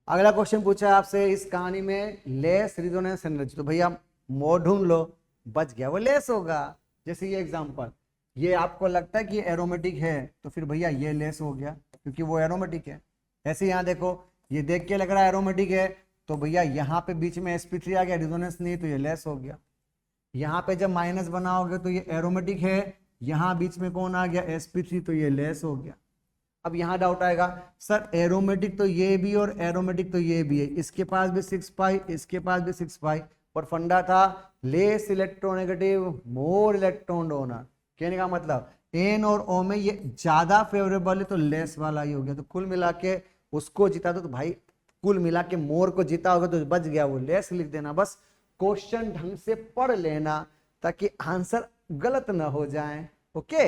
अगला क्वेश्चन पूछा है आपसे, इस कहानी में लेस रेजोनेंस एनर्जी। तो भैया मोर ढूंढ लो, बच गया, वो लेस होगा। जैसे ये एग्जांपल, ये आपको लगता है कि एरोमेटिक है, तो फिर भैया ये लेस हो गया क्योंकि वो एरोमेटिक है। ऐसे यहाँ देखो, ये देख के लग रहा है एरोमेटिक है, तो भैया यहाँ पे बीच में sp3 आ गया, रेजोनेंस नहीं, तो ये लेस हो गया। यहाँ पे जब माइनस बनाओगे तो ये एरोमेटिक है, यहाँ बीच में कौन आ गया, sp3, तो ये लेस हो गया। अब यहाँ डाउट आएगा, सर एरोमेटिक तो ये भी और एरोमेटिक तो ये भी है, इसके पास भी 6 पाई, इसके पास भी 6 पाई, पर फंडा था less electronegative more electron donor. कहने का मतलब एन और ओ में ये ज्यादा फेवरेबल है, तो लेस वाला ही हो गया। तो कुल मिला के उसको जिता दो। तो भाई कुल मिला के मोर को जीता होगा तो बच गया, वो लेस लिख देना। बस क्वेश्चन ढंग से पढ़ लेना ताकि आंसर गलत ना हो जाए। ओके,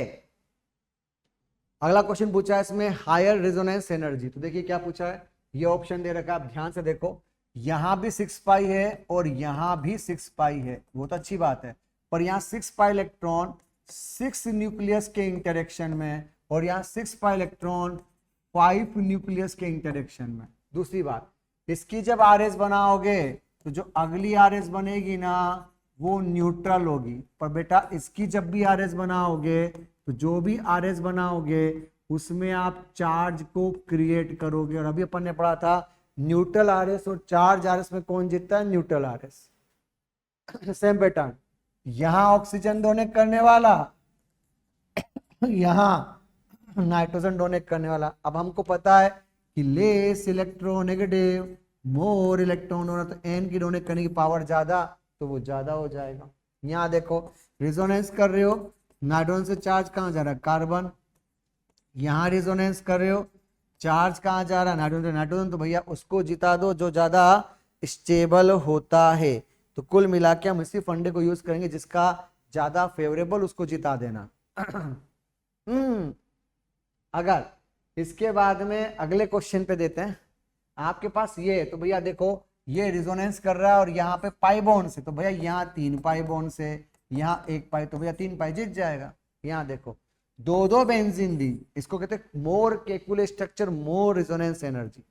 अगला क्वेश्चन पूछा है इसमें, हायर रेजोनेंस एनर्जी। तो देखिए क्या पूछा है, ये ऑप्शन दे रखा है, आप ध्यान से देखो। यहां भी 6 पाई है और यहां भी 6 पाई है, वो तो अच्छी बात है, पर यहां 6 पाई इलेक्ट्रॉन 6 न्यूक्लियस के इंटरेक्शन में और यहाँ 6 पाई इलेक्ट्रॉन 5 न्यूक्लियस के इंटरेक्शन में। दूसरी बात, इसकी जब आरएस बनाओगे तो जो अगली आरएस बनेगी ना वो न्यूट्रल होगी, पर बेटा इसकी जब भी आरएस बनाओगे तो जो भी आरएस बनाओगे उसमें आप चार्ज को क्रिएट करोगे। और अभी अपन ने पढ़ा था न्यूट्रल आरएस और चार्ज आरएस में कौन जीतता है? Neutral RS. सेम पैटर्न, यहां ऑक्सीजन डोनेट करने वाला, यहां नाइट्रोजन डोनेट करने वाला। अब हमको पता है कि लेस इलेक्ट्रोनेगेटिव मोर इलेक्ट्रॉन होना, तो एन की डोनेट करने की पावर ज्यादा, तो वो ज्यादा हो जाएगा। यहां देखो रिजोनेंस कर रहे हो, नाइट्रोजन से चार्ज कहां जा रहा है? कार्बन। यहां रिजोनेंस कर रहे हो, चार्ज कहां जा रहा है? नाइट्रोजन। नाइट्रोजन तो भैया उसको जिता दो जो ज्यादा स्टेबल होता है। तो कुल मिला के हम इसी फंडे को यूज करेंगे जिसका ज्यादा फेवरेबल, उसको जिता देना। अगर इसके बाद में अगले क्वेश्चन पे देते हैं, आपके पास ये है तो भैया देखो ये रिजोनेंस कर रहा है और यहाँ पे पाई बॉन्ड से, तो भैया यहाँ 3 पाई बॉन्ड से, यहाँ 1 पाई, तो भैया 3 पाई जीत जाएगा। यहाँ देखो दो बेंजीन दी, इसको कहते हैं मोर केकुलर स्ट्रक्चर मोर रिजोनेंस एनर्जी।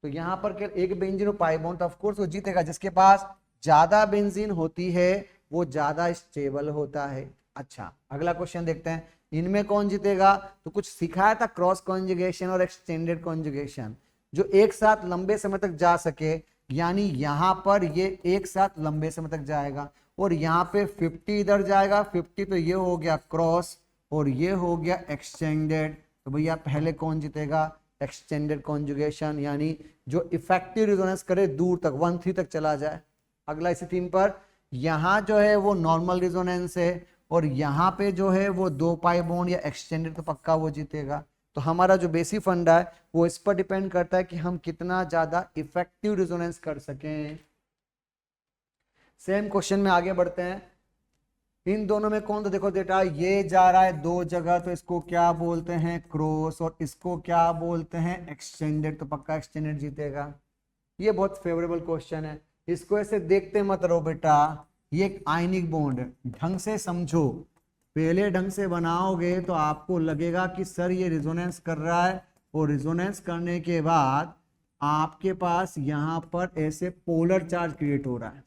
तो यहाँ पर एक बेंजीन और पाई बॉन्ड, ऑफ कोर्स वो जीतेगा। जिसके पास ज्यादा बेंजीन होती है वो ज्यादा स्टेबल होता है। अच्छा अगला क्वेश्चन देखते हैं, इनमें कौन जीतेगा? तो कुछ सिखाया था क्रॉस कॉन्जुगेशन और एक्सटेंडेड कॉन्जुगेशन, जो एक साथ लंबे समय तक जा सके। यानी यहां पर ये एक साथ लंबे समय तक जाएगा और यहाँ पे 50 इधर जाएगा, 50 पे ये हो गया क्रॉस और ये हो गया एक्सटेंडेड। तो भैया पहले कौन जीतेगा? एक्सटेंडेड कॉन्जुगेशन, यानी जो इफेक्टिव रिजोनेंस करे दूर तक 1-3 तक चला जाए। अगला इसी थीम पर, यहाँ जो है वो नॉर्मल रिजोनेंस है और यहाँ पे जो है वो 2 पाई बॉन्ड या एक्सटेंडेड, तो पक्का वो जीतेगा। तो हमारा जो बेसिक फंडा है वो इस पर डिपेंड करता है कि हम कितना ज्यादा इफेक्टिव रिजोनेंस कर सकें। सेम क्वेश्चन में आगे बढ़ते हैं, इन दोनों में कौन? तो देखो बेटा ये जा रहा है 2 जगह, तो इसको क्या बोलते हैं? क्रॉस, और इसको क्या बोलते हैं? एक्सटेंडेड, तो पक्का एक्सटेंडेड जीतेगा। ये बहुत फेवरेबल क्वेश्चन है, इसको ऐसे देखते मत रहो बेटा, ये एक आयनिक बॉन्ड है, ढंग से समझो। पहले ढंग से बनाओगे तो आपको लगेगा कि सर ये रिजोनेंस कर रहा है, और रिजोनेंस करने के बाद आपके पास यहाँ पर ऐसे पोलर चार्ज क्रिएट हो रहा है।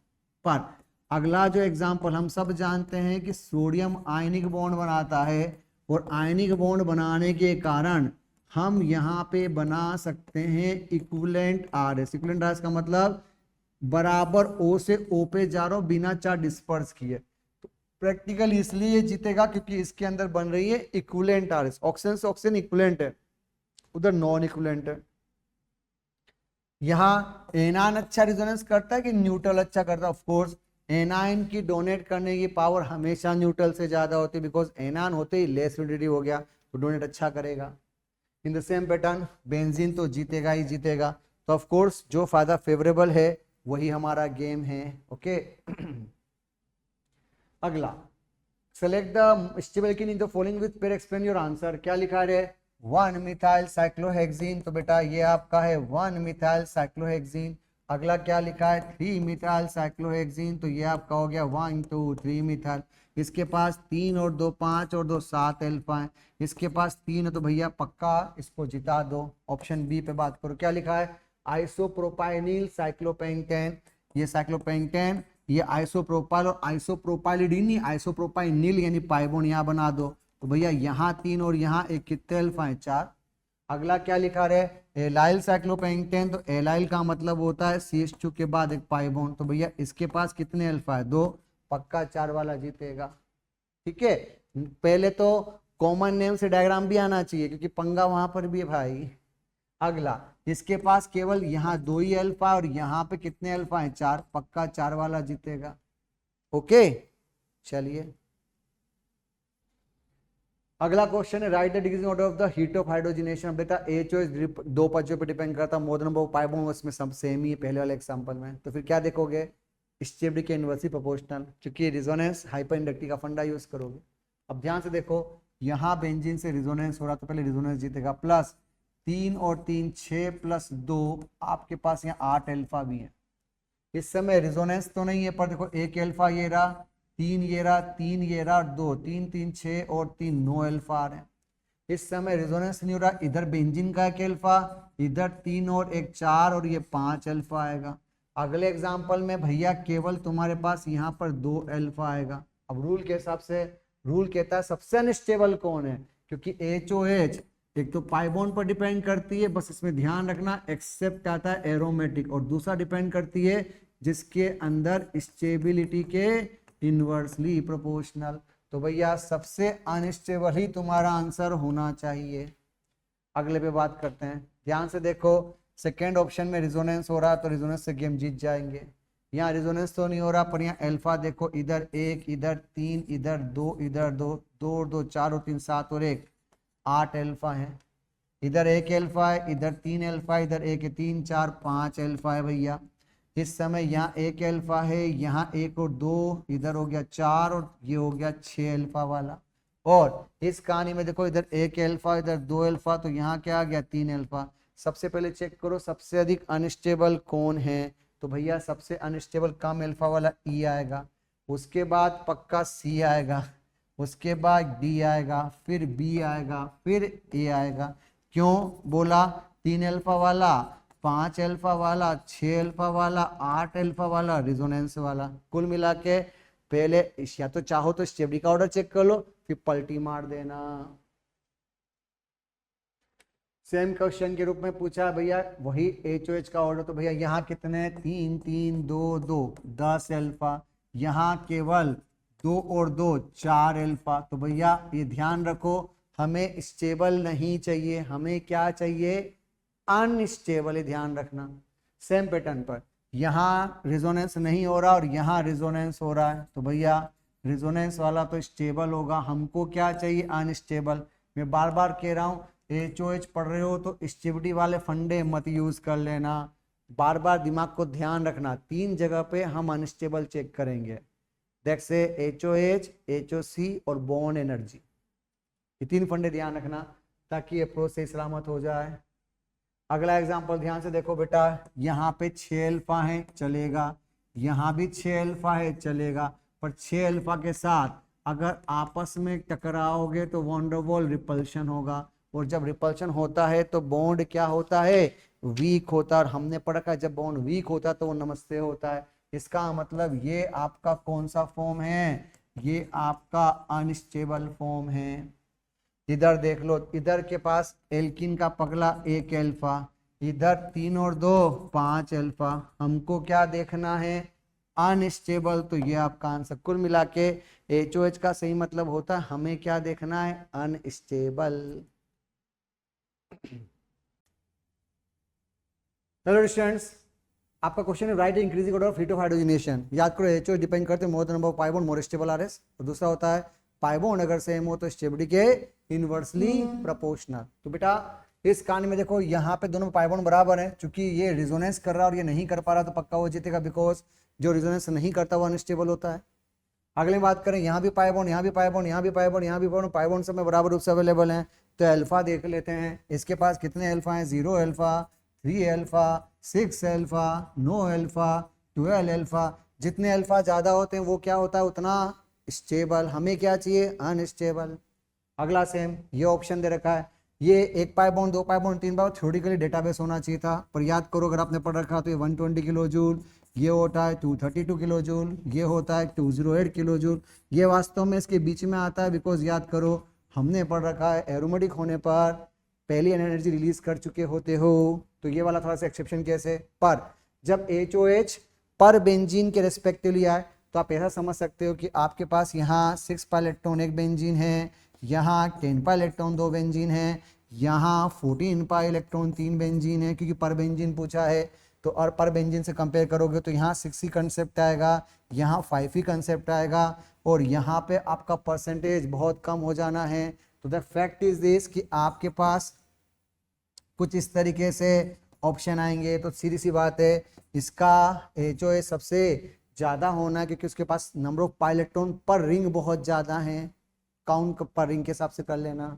पर अगला जो एग्जांपल, हम सब जानते हैं कि सोडियम आयनिक बॉन्ड बनाता है, और आयनिक बॉन्ड बनाने के कारण हम यहाँ पे बना सकते हैं इक्विवेलेंट आरएस। इक्विवेलेंट आरएस का मतलब बराबर ओ से ओ पे जा रहा हूं बिना चार्ज डिस्पर्स किए। तो प्रैक्टिकली इसलिए जीतेगा क्योंकि इसके अंदर बन रही है इक्विवेलेंट आरएस। ऑक्सीजन से ऑक्सीजन इक्विवेलेंट है, उधर नॉन इक्विवेलेंट है। यहाँ एनायन अच्छा रिजोनेंस करता है कि न्यूट्रल अच्छा करता है? ऑफ कोर्स एनायन की डोनेट करने की पावर हमेशा न्यूट्रल से ज्यादा होती है, बिकॉज एनायन होते ही लेस फ्लूइडिटी हो गया तो डोनेट अच्छा करेगा। In the same pattern benzene तो जीतेगा ही जीतेगा। तो ऑफ कोर्स जो फायदा फेवरेबल है वही हमारा गेम है। ओके अगला, select the stability in the following with pair, explain your answer. क्या लिखा है? 1 मिथाइल साइक्लोहेक्सीन, तो बेटा ये आपका है 1 मिथाइल साइक्लोहेक्सीन। अगला क्या लिखा है? 3 मिथाइल साइक्लोहेक्सीन, तो ये आपका हो गया 1 2 3 मिथाइल। इसके पास 3 और 2 5 और 2 7 अल्फा है, इसके पास 3 है, तो भैया पक्का इसको जिता दो। ऑप्शन बी पे बात करो, क्या लिखा है? आइसोप्रोपाइनिल साइक्लोपेंटेन, ये साइक्लोपेंटेन, ये आइसोप्रोपाइल और आइसोप्रोपाइलिडीन नहीं आइसोप्रोपाइनिल यानी पाई बॉन्ड यहाँ बना दो। तो भैया यहाँ 3 और यहाँ एक, कितने अल्फा है? 4। अगला क्या लिखा है? एलाइल साइक्लोपेंटेन, तो एलाइल का मतलब होता है CH2 के बाद एक पाई बॉन्ड, तो भैया इसके पास कितने अल्फा है? 2, पक्का 4 वाला जीतेगा। ठीक है, पहले तो कॉमन नेम से डायग्राम भी आना चाहिए क्योंकि पंगा वहां पर भी है भाई। अगला, इसके पास केवल यहाँ 2 ही अल्फा और यहाँ पे कितने अल्फा है? 4, पक्का 4 वाला जीतेगा। ओके चलिए अगला क्वेश्चन है, right the decreasing order of the heat of hydrogenation. बेटा एचओ दो पदों पे डिपेंड करता है, मोर देन पाई बॉन्ड उसमें सब सेम ही है पहले वाले एग्जांपल में। तो फिर क्या देखोगे? स्टेबिलिटी के इनवर्सली प्रोपोर्शनल, क्योंकि रिजोनेंस हाइपर इंडक्टिव का फंडा यूज करोगे। अब ध्यान से देखो, यहाँ बेंजीन से रिजोनेंस हो रहा तो पहले रिजोनेंस जीतेगा। प्लस 3 और 3 6 प्लस 2, आपके पास यहाँ 8 अल्फा भी है। इस समय रिजोनेंस तो नहीं है पर देखो एक अल्फा ये रहा, 3 ये रहा, 3 ये रहा, 2 3 3 6 और 3 9 अल्फा आ रहे हैं। इस समय रेजोनेंस नहीं हो रहा, इधर बेंजीन का एक अल्फा, इधर 3 और 1 4 और ये 5 अल्फा आएगा। अगले एग्जाम्पल में भैया केवल तुम्हारे पास यहाँ पर 2 अल्फा आएगा। अब रूल के हिसाब से रूल कहता है सबसे अनस्टेबल कौन है, क्योंकि HOH एक तो पाई बॉन्ड पर डिपेंड करती है, बस इसमें ध्यान रखना, एक्सेप्ट आता है एरोमेटिक, और दूसरा डिपेंड करती है जिसके अंदर स्टेबिलिटी के इनवर्सली प्रोपोर्शनल। तो भैया सबसे अनस्टेबल ही तुम्हारा आंसर होना चाहिए। अगले पे बात करते हैं, ध्यान से देखो, सेकेंड ऑप्शन में रिजोनेंस हो रहा है तो रिजोनेंस से गेम जीत जाएंगे। यहाँ रिजोनेंस तो नहीं हो रहा, पर यहाँ अल्फा देखो, इधर 1 इधर 3 इधर 2 इधर 2 2 और 2 4 और 3 7 और 1 8 अल्फा है। इधर 1 अल्फा है, इधर 3 अल्फा, इधर 1 3 4 5 अल्फा है भैया। इस समय यहाँ 1 अल्फा है, यहाँ 1 और 2, इधर हो गया 4 और ये हो गया 6 अल्फा वाला। और इस कहानी में देखो, इधर 1 अल्फा इधर 2 अल्फा, तो यहाँ क्या आ गया 3 अल्फा। सबसे पहले चेक करो सबसे अधिक अनस्टेबल कौन है, तो भैया सबसे अनस्टेबल कम अल्फा वाला E आएगा, उसके बाद पक्का C आएगा, उसके बाद D आएगा, फिर B आएगा, फिर A आएगा। क्यों बोला? 3 अल्फा वाला, 5 अल्फा वाला, 6 अल्फा वाला, 8 अल्फा वाला, रिजोनेंस वाला। कुल मिला के पहले या तो चाहो तो स्टेबिलिटी का ऑर्डर चेक कर लो, फिर पलटी मार देना। सेम क्वेश्चन के रूप में पूछा भैया वही HOH का ऑर्डर, तो भैया यहाँ कितने 3 3 2 2 10 अल्फा, यहाँ केवल 2 और 2 4 अल्फा। तो भैया ये ध्यान रखो, हमें स्टेबल नहीं चाहिए, हमें क्या चाहिए? अनस्टेबल। ध्यान रखना सेम पैटर्न पर यहाँ रिजोनेंस नहीं हो रहा और यहाँ रिजोनेंस हो रहा है, तो भैया रिजोनेंस वाला तो स्टेबल होगा, हमको क्या चाहिए? अनस्टेबल। मैं बार बार कह रहा हूँ HOH पढ़ रहे हो तो स्टेबिलिटी वाले फंडे मत यूज कर लेना, बार बार दिमाग को ध्यान रखना। 3 जगह पे हम अनस्टेबल चेक करेंगे, देख से HOH, HOC और बॉन्ड एनर्जी, ये 3 फंडे ध्यान रखना ताकि अप्रोच से सलामत हो जाए। अगला एग्जांपल ध्यान से देखो बेटा, यहाँ पे 6 अल्फा है चलेगा, यहाँ भी 6 अल्फा है चलेगा, पर 6 अल्फा के साथ अगर आपस में टकराओगे तो वॉन्डरवॉल रिपल्शन होगा, और जब रिपल्शन होता है तो बॉन्ड क्या होता है? वीक होता है। और हमने पढ़ा है जब बॉन्ड वीक होता है तो वो नमस्ते होता है। इसका मतलब ये आपका कौन सा फॉर्म है? ये आपका अनस्टेबल फॉर्म है। इधर देख लो, इधर के पास एल्किन का पगला 1 अल्फा, इधर 3 और 2 5 अल्फा, हमको क्या देखना है? अनस्टेबल। तो ये आपका आंसर। कुल मिला के HOH का सही मतलब होता है हमें क्या देखना है? अनस्टेबल। हेलो स्टूडेंट्स, आपका क्वेश्चन है right increasing order of heat of hydrogenation. याद करो HOH डिपेंड करते हैं मोर the number of pi bond more stable RS, और दूसरा होता है पाई बॉन्ड अगर सेम हो तो स्टेबिलिटी के इनवर्सली प्रोपोर्शनल। तो बेटा इस कहानी में देखो यहाँ पे दोनों पाई बॉन्ड बराबर है, चूंकि ये रिजोनेंस कर रहा है और ये नहीं कर पा रहा तो पक्का वो जीतेगा, बिकॉज जो रिजोनेंस नहीं करता वो अनस्टेबल होता है। अगले बात करें, यहाँ भी पाई बॉन्ड, यहाँ भी पाई बॉन्ड, यहाँ भी पाई बॉन्ड, यहाँ भी पाई बॉन्ड सब में बराबर रूप से अवेलेबल हैं, तो अल्फा देख लेते हैं। इसके पास कितने अल्फा हैं? 0 alpha, 3 alpha, 6 alpha, 9 alpha, 12 alpha. जितने अल्फा ज्यादा होते हैं वो क्या होता है? उतना स्टेबल। हमें क्या चाहिए? अनस्टेबल। अगला सेम ये ऑप्शन दे रखा है, ये 1 pi bond, 2 pi bond, 3 pi bond, theoretically database होना चाहिए था, पर याद करो अगर आपने पढ़ रखा तो ये 120 किलो जूल, ये होता है 232 किलो जूल, ये होता है 208 किलो जूल, ये वास्तव में इसके बीच में आता है, बिकॉज याद करो हमने पढ़ रखा है एरोमेटिक होने पर पहली एनर्जी रिलीज कर चुके होते हो, तो ये वाला थोड़ा सा एक्सेप्शन केस है। पर जब HOH पर बेंजीन के रेस्पेक्टिवली आए तो आप ऐसा समझ सकते हो कि आपके पास यहाँ 6 पाई इलेक्ट्रॉन 1 बेंजीन है, यहाँ 10 पाई इलेक्ट्रॉन 2 बेंजीन है, यहाँ 14 पाई इलेक्ट्रॉन 3 बेंजीन है, क्योंकि पर बेंजीन पूछा है तो, और पर बेंजीन से कंपेयर करोगे तो यहाँ 6 ही कंसेप्ट आएगा, यहाँ 5 ही कंसेप्ट आएगा, और यहाँ पे आपका परसेंटेज बहुत कम हो जाना है। तो द फैक्ट इज दिस कि आपके पास कुछ इस तरीके से ऑप्शन आएंगे, तो सीधी सी बात है इसका HOH सबसे ज्यादा होना है, क्योंकि उसके पास नंबर ऑफ पाई इलेक्ट्रॉन पर रिंग बहुत ज्यादा है, काउंट पर रिंग के हिसाब से कर लेना।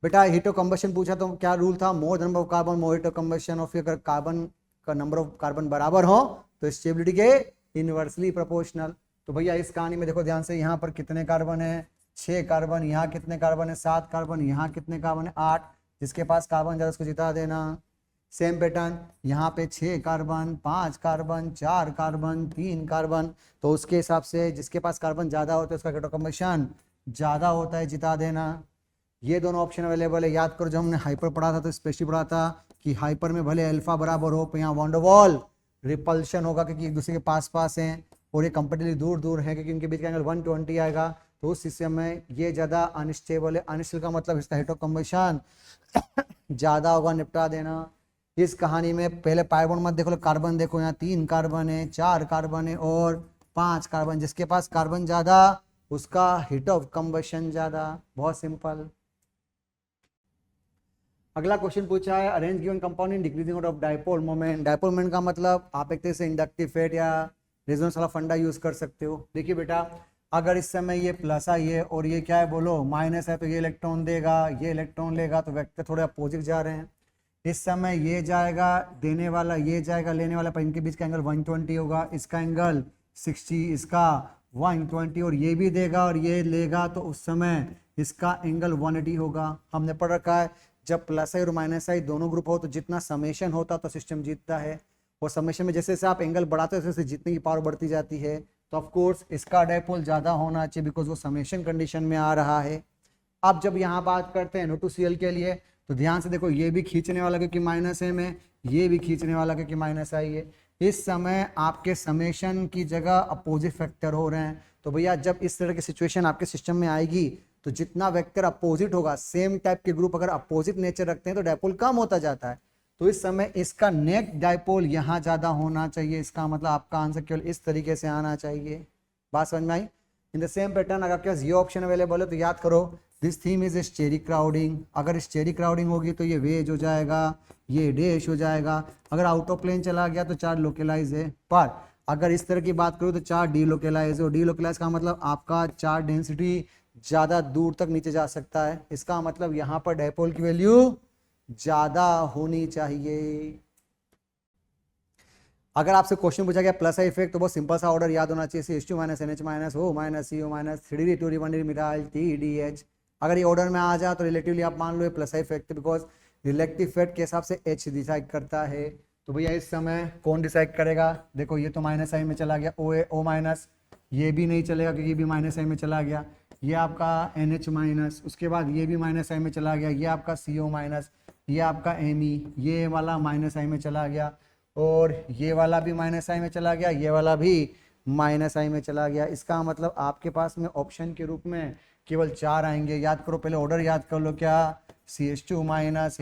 बेटा हीटो कंबशन पूछा तो क्या रूल था? More number of carbon more heat of combustion, और फिर अगर कार्बन का नंबर ऑफ कार्बन बराबर हो तो स्टेबिलिटी के इनवर्सली प्रोपोर्शनल। तो भैया इस कहानी में देखो ध्यान से, यहाँ पर कितने कार्बन है? 6 कार्बन, यहाँ कितने कार्बन है 7 कार्बन, यहाँ कितने कार्बन है 8, जिसके पास कार्बन ज़्यादा उसको जिता देना। सेम पैटर्न यहाँ पे 6 कार्बन, 5 कार्बन, 4 कार्बन, 3 कार्बन, तो उसके हिसाब से जिसके पास कार्बन ज़्यादा होता है उसका रेट ऑफ कम्बशन ज़्यादा होता है, जिता देना। ये दोनों ऑप्शन अवेलेबल है। याद करो जब हमने हाइपर पढ़ा था तो स्पेशली पढ़ा था कि हाइपर में भले अल्फा बराबर हो पर यहाँ वॉन डर वॉल रिपल्शन होगा क्योंकि एक दूसरे के पास पास हैं और ये कंपेरेटिवली दूर दूर है क्योंकि इनके बीच का एंगल 120 आएगा, तो उस सिस्टम में ये ज़्यादा अनस्टेबल है। अनस्टेबल का मतलब इसका रेट ऑफ कम्बशन ज़्यादा होगा, निपटा देना। इस कहानी में पहले पाइबॉन्ड मत देखो, कार्बन देखो, यहाँ 3 कार्बन है, 4 कार्बन है और 5 कार्बन, जिसके पास कार्बन ज़्यादा उसका हीट ऑफ कम्बशन ज़्यादा। बहुत सिंपल। अगला क्वेश्चन पूछा है arrange given compound in decreasing of dipole moment. Dipole moment का मतलब आप एक तरह से इंडक्टिव फेट या रेजोनेंस वाला फंडा यूज कर सकते हो। देखिए बेटा, अगर इस समय ये प्लस आई है और ये क्या है बोलो माइनस है, तो ये इलेक्ट्रॉन देगा, ये इलेक्ट्रॉन लेगा, तो वेक्टर थोड़े अपोजिट जा रहे हैं। इस समय ये जाएगा देने वाला, ये जाएगा लेने वाला, पर इनके बीच का एंगल 120 होगा, इसका एंगल 60, इसका 120, और ये भी देगा और ये लेगा, तो उस समय इसका एंगल 180 होगा। हमने पढ़ रखा है जब प्लस आई और माइनस आई दोनों ग्रुप हो तो जितना समेशन होता तो सिस्टम जीतता है, और समेशन में जैसे जैसे आप एंगल बढ़ाते हो वैसे जीतने की पावर बढ़ती जाती है। तो ऑफ कोर्स इसका डायपोल ज़्यादा होना चाहिए बिकॉज वो समेशन कंडीशन में आ रहा है। अब जब यहाँ बात करते हैं NO2Cl के लिए तो ध्यान से देखो, ये भी खींचने वाला क्योंकि माइनस है में, ये भी खींचने वाला क्योंकि माइनस आई है। इस समय आपके समेशन की जगह अपोजिट फैक्टर हो रहे हैं। तो भैया जब इस तरह की सिचुएशन आपके सिस्टम में आएगी तो जितना वेक्टर अपोजिट होगा, सेम टाइप के ग्रुप अगर अपोजिट नेचर रखते हैं तो डायपोल कम होता जाता है। तो इस समय इसका नेट डायपोल यहाँ ज्यादा होना चाहिए। इसका मतलब आपका आंसर केवल इस तरीके से आना चाहिए। बात समझ में आई? इन द सेम पैटर्न अगर आपके पास ये ऑप्शन अवेलेबल है तो याद करो this theme is steric crowding. अगर स्टेरिक क्राउडिंग होगी तो ये वेज हो जाएगा, ये डैश हो जाएगा। अगर आउट ऑफ प्लेन चला गया तो 4 लोकेलाइज है, पर अगर इस तरह की बात करूँ तो 4 डी लोकेलाइज है। डी लोकेलाइज का मतलब आपका 4 डेंसिटी ज्यादा दूर तक नीचे जा सकता है। इसका मतलब यहाँ पर डायपोल की वैल्यू ज्यादा होनी चाहिए। अगर आपसे क्वेश्चन पूछा गया प्लस आई इफेक्ट तो बहुत सिंपल सा ऑर्डर याद होना चाहिए, CH2 - NH - O - CO - 3D 2D 1D methyl TDH। अगर ये ऑर्डर में आ जाए तो रिलेटिवली आप मान लो ये plus I effect, because relative effect के हिसाब से H डिसाइड करता है। तो भैया इस समय कौन डिसाइड करेगा? देखो ये तो माइनस आई में चला गया, O माइनस, ये भी नहीं चलेगा क्योंकि ये भी माइनस आई में चला गया। ये आपका NH माइनस, उसके बाद ये भी माइनस आई में चला गया, ये आपका CO माइनस, ये आपका Me, ये वाला माइनस आई में चला गया, और ये वाला भी माइनस आई में चला गया, ये वाला भी माइनस आई में चला गया। इसका मतलब आपके पास में ऑप्शन के रूप में केवल 4 आएंगे। याद करो, पहले ऑर्डर याद कर लो, क्या CH2 - NH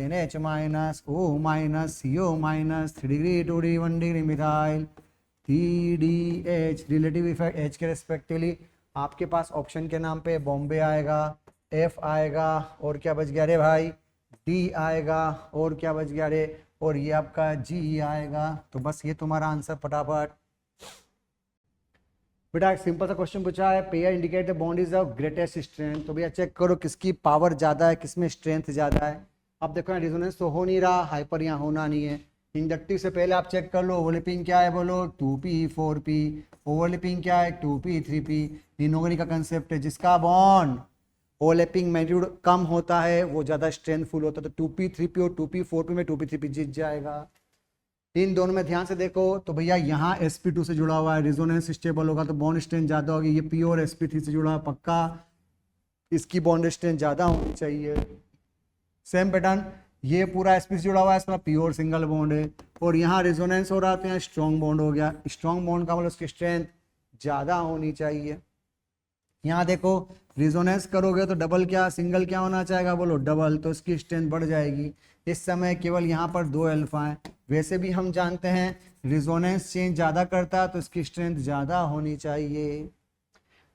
- O - CO - 3D 2D 1D methyl TDH। Relative effect H के रेस्पेक्टिवली आपके पास ऑप्शन के नाम पे बॉम्बे आएगा, F आएगा, और क्या बच गया रे भाई, D आएगा, और क्या बच गया रे, और ये आपका G आएगा। तो बस ये तुम्हारा आंसर फटाफट। बेटा एक सिंपल सा क्वेश्चन पूछा है, pair indicate the bond is of greatest strength. तो भैया चेक करो किसकी पावर ज्यादा है, किसमें स्ट्रेंथ ज्यादा है। अब देखो यहाँ रेजोनेंस तो हो नहीं रहा, हाइपर यहाँ होना नहीं है। इंडक्टिव से पहले आप चेक कर लो, ओवरलैपिंग क्या है बोलो 2p 4p, ओवरलैपिंग क्या है 2p 3p। इनऑर्गेनिक का कंसेप्ट है, जिसका बॉन्ड ओवरलैपिंग मैग्नीट्यूड कम होता है वो ज्यादा स्ट्रेंथफुल होता है। तो 2p 3p और 2p 4p में 2p 3p जीत जाएगा। इन दोनों में ध्यान से देखो तो भैया यहाँ sp2 से जुड़ा हुआ है, रेजोनेंस स्टेबल होगा तो बॉन्ड स्ट्रेंथ ज्यादा होगी। ये p और sp3 से जुड़ा है, पक्का इसकी बॉन्ड स्ट्रेंथ ज्यादा होनी चाहिए। सेम पैटर्न, ये पूरा sp से जुड़ा हुआ है, इसमें प्योर सिंगल बॉन्ड है, और यहाँ रेजोनेंस हो रहा है तो यहाँ स्ट्रॉन्ग बॉन्ड हो गया। स्ट्रॉन्ग बॉन्ड का मतलब उसकी स्ट्रेंथ ज्यादा होनी चाहिए। यहाँ देखो रेजोनेंस करोगे तो डबल क्या सिंगल क्या होना चाहेगा बोलो डबल, तो इसकी स्ट्रेंथ बढ़ जाएगी। इस समय केवल यहाँ पर 2 अल्फा है। वैसे भी हम जानते हैं रेजोनेंस चेंज ज़्यादा करता है तो इसकी स्ट्रेंथ ज़्यादा होनी चाहिए।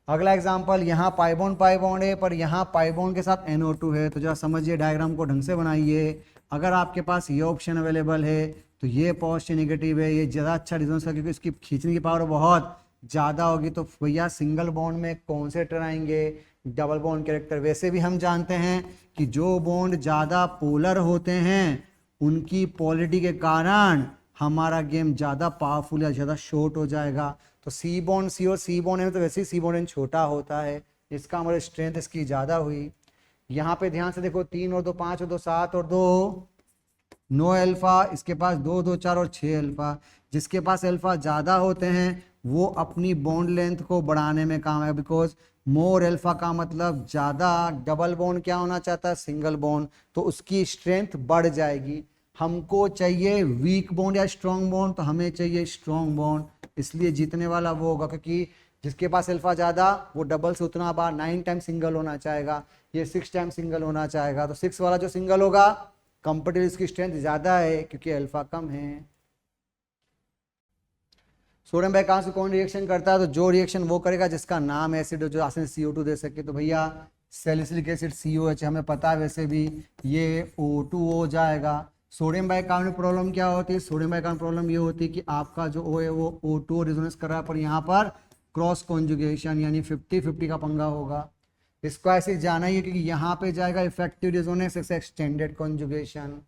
अगला एग्जांपल, यहाँ पाइबॉन्ड है पर यहाँ पाइबॉन्ड के साथ NO2 है। तो जरा समझिए, डायग्राम को ढंग से बनाइए। अगर आपके पास ये ऑप्शन अवेलेबल है तो ये पॉजिटिव नेगेटिव है, ये ज़्यादा अच्छा रेजोनेंस है क्योंकि इसकी खींचने की पावर बहुत ज़्यादा होगी। तो भैया सिंगल बॉन्ड में कौन से लेटर आएंगे? Double bond character. वैसे भी हम जानते हैं कि जो बॉन्ड ज़्यादा पोलर होते हैं उनकी पोलरिटी के कारण हमारा गेम ज़्यादा पावरफुल या ज़्यादा शॉर्ट हो जाएगा। तो C बॉन्ड C और C बॉन्ड है तो वैसे ही C बॉन्ड छोटा होता है। इसका मतलब स्ट्रेंथ इसकी ज़्यादा हुई। यहाँ पे ध्यान से देखो 3 और 2 5 और 2 7 और 2 9 अल्फा, इसके पास 2 2 4 और 6 अल्फा। जिसके पास अल्फा ज़्यादा होते हैं वो अपनी बॉन्ड लेंथ को बढ़ाने में काम है, बिकॉज मोर अल्फा का मतलब ज़्यादा। डबल बॉन्ड क्या होना चाहता है? सिंगल बॉन्ड, तो उसकी स्ट्रेंथ बढ़ जाएगी। हमको चाहिए वीक बॉन्ड या स्ट्रॉन्ग बॉन्ड, तो हमें चाहिए स्ट्रॉन्ग बॉन्ड, इसलिए जीतने वाला वो होगा, क्योंकि जिसके पास अल्फा ज़्यादा वो डबल से उतना बार 9 टाइम सिंगल होना चाहेगा, ये 6 टाइम सिंगल होना चाहेगा। तो 6 वाला जो सिंगल होगा कंपेरेटिव इसकी स्ट्रेंथ ज़्यादा है क्योंकि अल्फा कम है। सोडियम बाइकार्बोनेट से कौन रिएक्शन करता है? तो जो रिएक्शन वो करेगा जिसका नाम एसिड हो, जो आसानी से CO2 दे सके। तो भैया सैलिसिलिक एसिड COH हमें पता है, वैसे भी ये O2 हो जाएगा। सोडियम बाइकार्बोनेट प्रॉब्लम क्या होती है? सोडियम बाइकार्बोनेट प्रॉब्लम ये होती है कि आपका जो O है वो O2 रेजोनेंस कर रहा है, पर यहाँ पर क्रॉस कॉन्जुगेशन यानी 50-50 का पंगा होगा। इसको ऐसे जाना ही है क्योंकि यहाँ पे जाएगा effective resonance extended conjugation.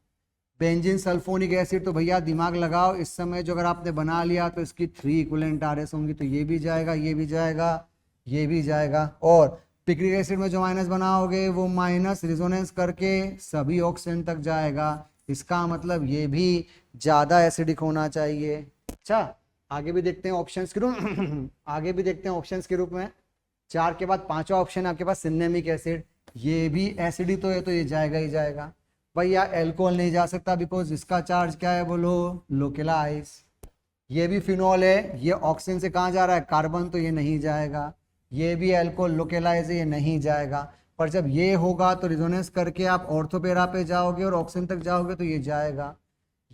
Benzene sulphonic acid, तो भैया दिमाग लगाओ, इस समय जो अगर आपने बना लिया तो इसकी 3 इक्विवेलेंट RS होंगी, तो ये भी जाएगा, ये भी जाएगा, ये भी जाएगा। और पिक्रिक एसिड में जो माइनस बनाओगे वो माइनस रिजोनेंस करके सभी ऑक्सीजन तक जाएगा। इसका मतलब ये भी ज्यादा एसिडिक होना चाहिए। अच्छा, आगे भी देखते हैं ऑप्शंस के रूप आगे भी देखते हैं ऑप्शंस के रूप में। 4 के बाद 5वां ऑप्शन आपके पास सिनेमिक एसिड, ये भी एसिडी तो है, तो ये जाएगा ही जाएगा। भैया एल्कोहल नहीं जा सकता, बिकॉज इसका चार्ज क्या है? बोलो, लोकेलाइज। ये भी फिनॉल है, ये ऑक्सीजन से कहाँ जा रहा है? कार्बन, तो ये नहीं जाएगा। ये भी अल्कोहल लोकेलाइज है, ये नहीं जाएगा। पर जब ये होगा तो रिजोनेंस करके आप ऑर्थोपेरा पे जाओगे और ऑक्सीजन तक जाओगे, तो ये जाएगा।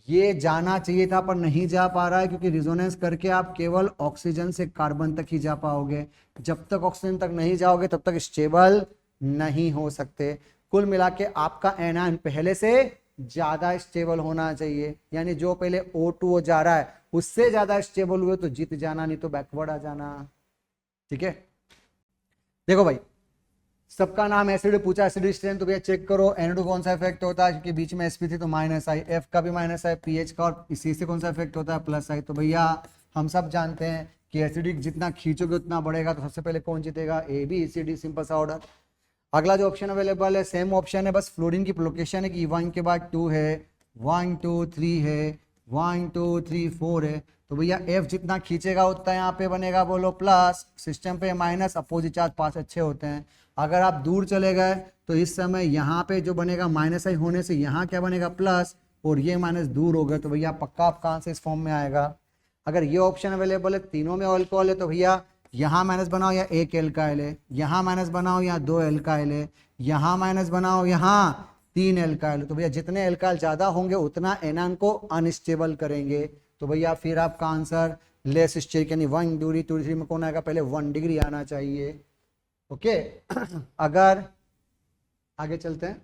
ये जाना चाहिए था पर नहीं जा पा रहा है, क्योंकि रिजोनेंस करके आप केवल ऑक्सीजन से कार्बन तक ही जा पाओगे। जब तक ऑक्सीजन तक नहीं जाओगे तब तक स्टेबल नहीं हो सकते। कुल मिला के आपका एनायन पहले से ज्यादा स्टेबल होना चाहिए, यानी जो पहले O2 जा रहा है उससे ज्यादा स्टेबल हुए तो जीत जाना, नहीं तो बैकवर्ड आ जाना। ठीक है, देखो भाई, सबका नाम एसिड पूछा, एसिड स्ट्रेंथ, तो भैया चेक करो NO2 कौन सा इफेक्ट होता है, क्योंकि बीच में sp थी तो -I, F का भी -I, pH का, और इसी से कौन सा इफेक्ट होता है? +I। तो भैया हम सब जानते हैं कि एसिडिक जितना खींचोगे उतना बढ़ेगा, तो सबसे पहले कौन जीतेगा? ABCD, सिंपल सा ऑर्डर। अगला जो ऑप्शन अवेलेबल है सेम ऑप्शन है, बस फ्लोरीन की लोकेशन है कि 1 के बाद 2 है, 1 2 3 है, 1 2 3 4 है। तो भैया F जितना खींचेगा उतना यहाँ पे बनेगा, बोलो प्लस, सिस्टम पे माइनस, अपोजिट चार्ज पास अच्छे होते हैं। अगर आप दूर चले गए तो इस समय यहाँ पे जो बनेगा -I होने से यहाँ क्या बनेगा? प्लस, और ये माइनस दूर हो गए, तो भैया पक्का आपका आंसर इस फॉर्म में आएगा। अगर ये ऑप्शन अवेलेबल है, तीनों में अल्कोहल है, तो भैया यहाँ माइनस बनाओ या 1 एल्काइल है, यहाँ माइनस बनाओ या 2 एल्काइल है, यहाँ माइनस बनाओ यहाँ 3 एल्काइल। तो भैया जितने एल्काइल ज्यादा होंगे उतना एनायन को अनस्टेबल करेंगे। तो भैया फिर आपका आंसर लेस स्टेरिक यानी 1 डिग्री 2 डिग्री में कौन आएगा? पहले 1 डिग्री आना चाहिए। ओके अगर आगे चलते हैं,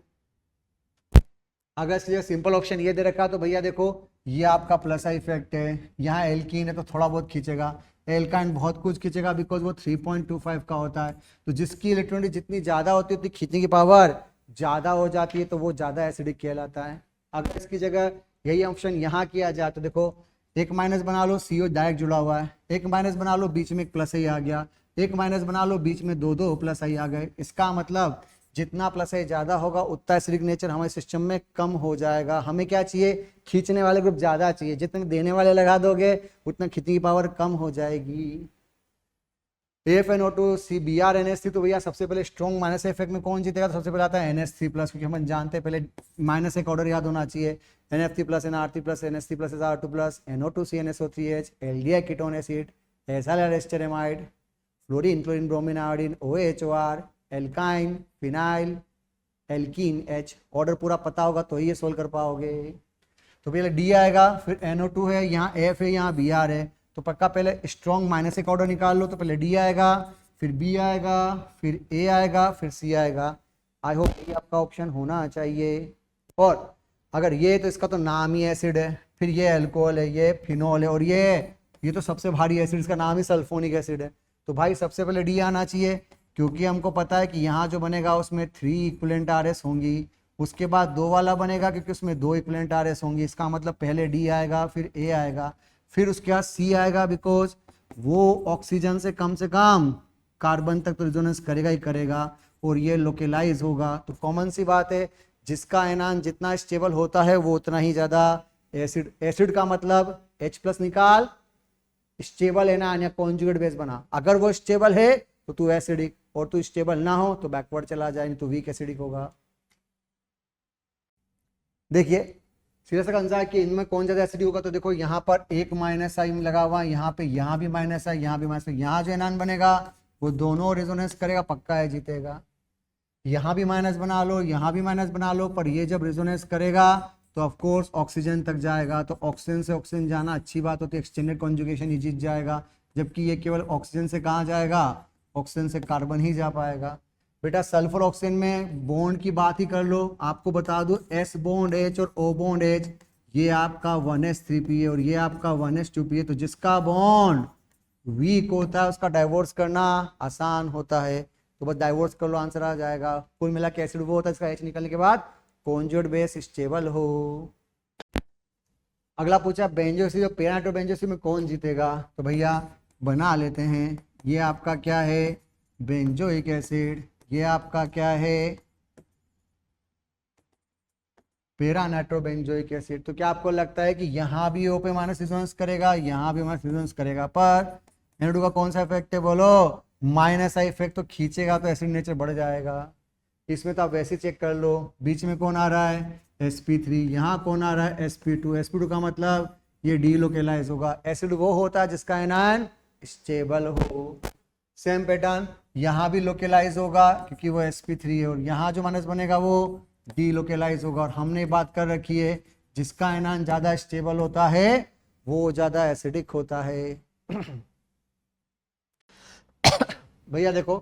अगर सिंपल ऑप्शन ये दे रखा तो भैया देखो ये आपका +I इफेक्ट है, यहाँ एल्कीन है तो थोड़ा बहुत खींचेगा, एल्काइन बहुत कुछ खींचेगा बिकॉज वो 3.25 का होता है। तो जिसकी इलेक्ट्रॉनिक जितनी ज्यादा होती है उतनी खींचने की पावर ज्यादा हो जाती है, तो वो ज्यादा एसिडिक कहलाता है। अगर इसकी जगह यही ऑप्शन यहाँ किया जाए तो देखो, एक माइनस बना लो, CO डायरेक्ट जुड़ा हुआ है, एक माइनस बना लो, बीच में एक +I आ गया, एक माइनस बना लो, बीच में 2 +I आ गए। इसका मतलब जितना +I ज्यादा होगा उतना एसिडिक नेचर हमारे सिस्टम में कम हो जाएगा। हमें क्या चाहिए? खींचने वाले ग्रुप ज्यादा चाहिए, जितने देने वाले लगा दोगे उतना खींचने की पावर कम हो जाएगी। AFNO2 CBr NH3, तो भैया सबसे पहले स्ट्रॉन्ग माइनस इफेक्ट में कौन जीतेगा? तो सबसे पहले आता है NH3+, क्योंकि हम जानते हैं पहले माइनस एक ऑर्डर याद होना चाहिए, NF3+, NR3+, NH3+, R2+, NO2CnSO3H, aldehyde ketone acid, acyl ester amide, fluorine, chlorine, bromine, iodine, OHOR, alkyne, phenyl, alkene, H। Order पूरा पता होगा तो ही ये सोल्व कर पाओगे। तो पहले D आएगा, फिर NO2 है, यहाँ F है, यहाँ Br है, तो पक्का पहले स्ट्रॉन्ग माइनस एक ऑर्डर निकाल लो। तो पहले D आएगा, फिर B आएगा, फिर A आएगा, फिर C आएगा। आई होप ये आपका ऑप्शन होना चाहिए। और अगर ये तो इसका तो नाम ही एसिड है, फिर ये अल्कोहल है, ये फिनॉल है, और ये तो सबसे भारी एसिड, इसका नाम ही सल्फोनिक एसिड है। तो भाई सबसे पहले D आना चाहिए, क्योंकि हमको पता है कि यहाँ जो बनेगा उसमें 3 इक्विवेलेंट RS होंगी, उसके बाद 2 वाला बनेगा क्योंकि उसमें 2 इक्विवेलेंट RS होंगी। इसका मतलब पहले D आएगा, फिर A आएगा, फिर उसके बाद C आएगा, बिकॉज वो ऑक्सीजन से कम कार्बन तक तो रेजोनेंस करेगा ही करेगा और ये लोकेलाइज होगा। तो कॉमन सी बात है, जिसका आयनान जितना स्टेबल होता है वो उतना ही ज्यादा एसिड। एसिड का मतलब H+ निकाल, स्टेबल एनायन या कॉन्जुगेट बेस बना। अगर वो स्टेबल है तो तू एसिडिक, और तू स्टेबल ना हो तो बैकवर्ड चला जाए, नहीं तो वीक एसिडिक होगा। देखिए सीधा सा आंसर है कि इनमें कौन ज्यादा एसिडिक होगा। तो देखो यहाँ पर एक माइनस साइन लगा हुआ, यहाँ पे यहाँ भी माइनस है, यहाँ भी माइनस है। यहाँ जो एनायन बनेगा वो दोनों रेजोनेंस करेगा, पक्का है जीतेगा। यहाँ भी माइनस बना लो, यहाँ भी माइनस बना लो, पर ये जब रेजोनेंस करेगा तो ऑफ कोर्स ऑक्सीजन तक जाएगा। तो ऑक्सीजन से ऑक्सीजन जाना अच्छी बात होती है, एक्सटेंडेड कॉन्जुगेशन ही जीत जाएगा। जबकि ये केवल ऑक्सीजन से कहाँ जाएगा, ऑक्सीजन से कार्बन ही जा पाएगा। बेटा सल्फर ऑक्सीजन में बॉन्ड की बात ही कर लो, आपको बता दूं S बॉन्ड H और O बॉन्ड H, ये आपका 1s3p है और ये आपका 1s2p है। तो जिसका बॉन्ड वीक होता है उसका डाइवोर्स करना आसान होता है, तो बस डाइवोर्स कर लो, आंसर आ जाएगा। कुल मिला के एसिड वो होता है इसका H निकलने के बाद कॉन्जुगेट बेस स्टेबल हो। अगला पूछा बेंजो एसिड और पैरा नाइट्रो बेंजो एसिड में कौन जीतेगा। तो भैया बना लेते हैं, ये आपका क्या है बेंजोइक एसिड, ये आपका क्या है पैरा नाइट्रो बेंजोइक एसिड। तो क्या आपको लगता है कि यहाँ भी O पे माइनस रेजोनेंस करेगा, यहाँ भी माइनस रेजोनेंस करेगा, पर NO2 का कौन सा इफेक्ट है बोलो, माइनस आई इफेक्ट। तो खींचेगा तो एसिड नेचर बढ़ जाएगा। इसमें तो आप वैसे चेक कर लो, बीच में कौन आ रहा है sp3, यहाँ कौन आ रहा है sp2। sp2 का मतलब ये डीलोकेलाइज होगा। एसिड वो होता है जिसका आयन स्टेबल हो। सेम पैटर्न यहाँ भी लोकेलाइज होगा क्योंकि वो sp3 है, और यहाँ जो माइनस बनेगा वो डीलोकेलाइज होगा। और हमने बात कर रखी है जिसका आयन ज्यादा स्टेबल होता है वो ज्यादा एसिडिक होता है। भैया देखो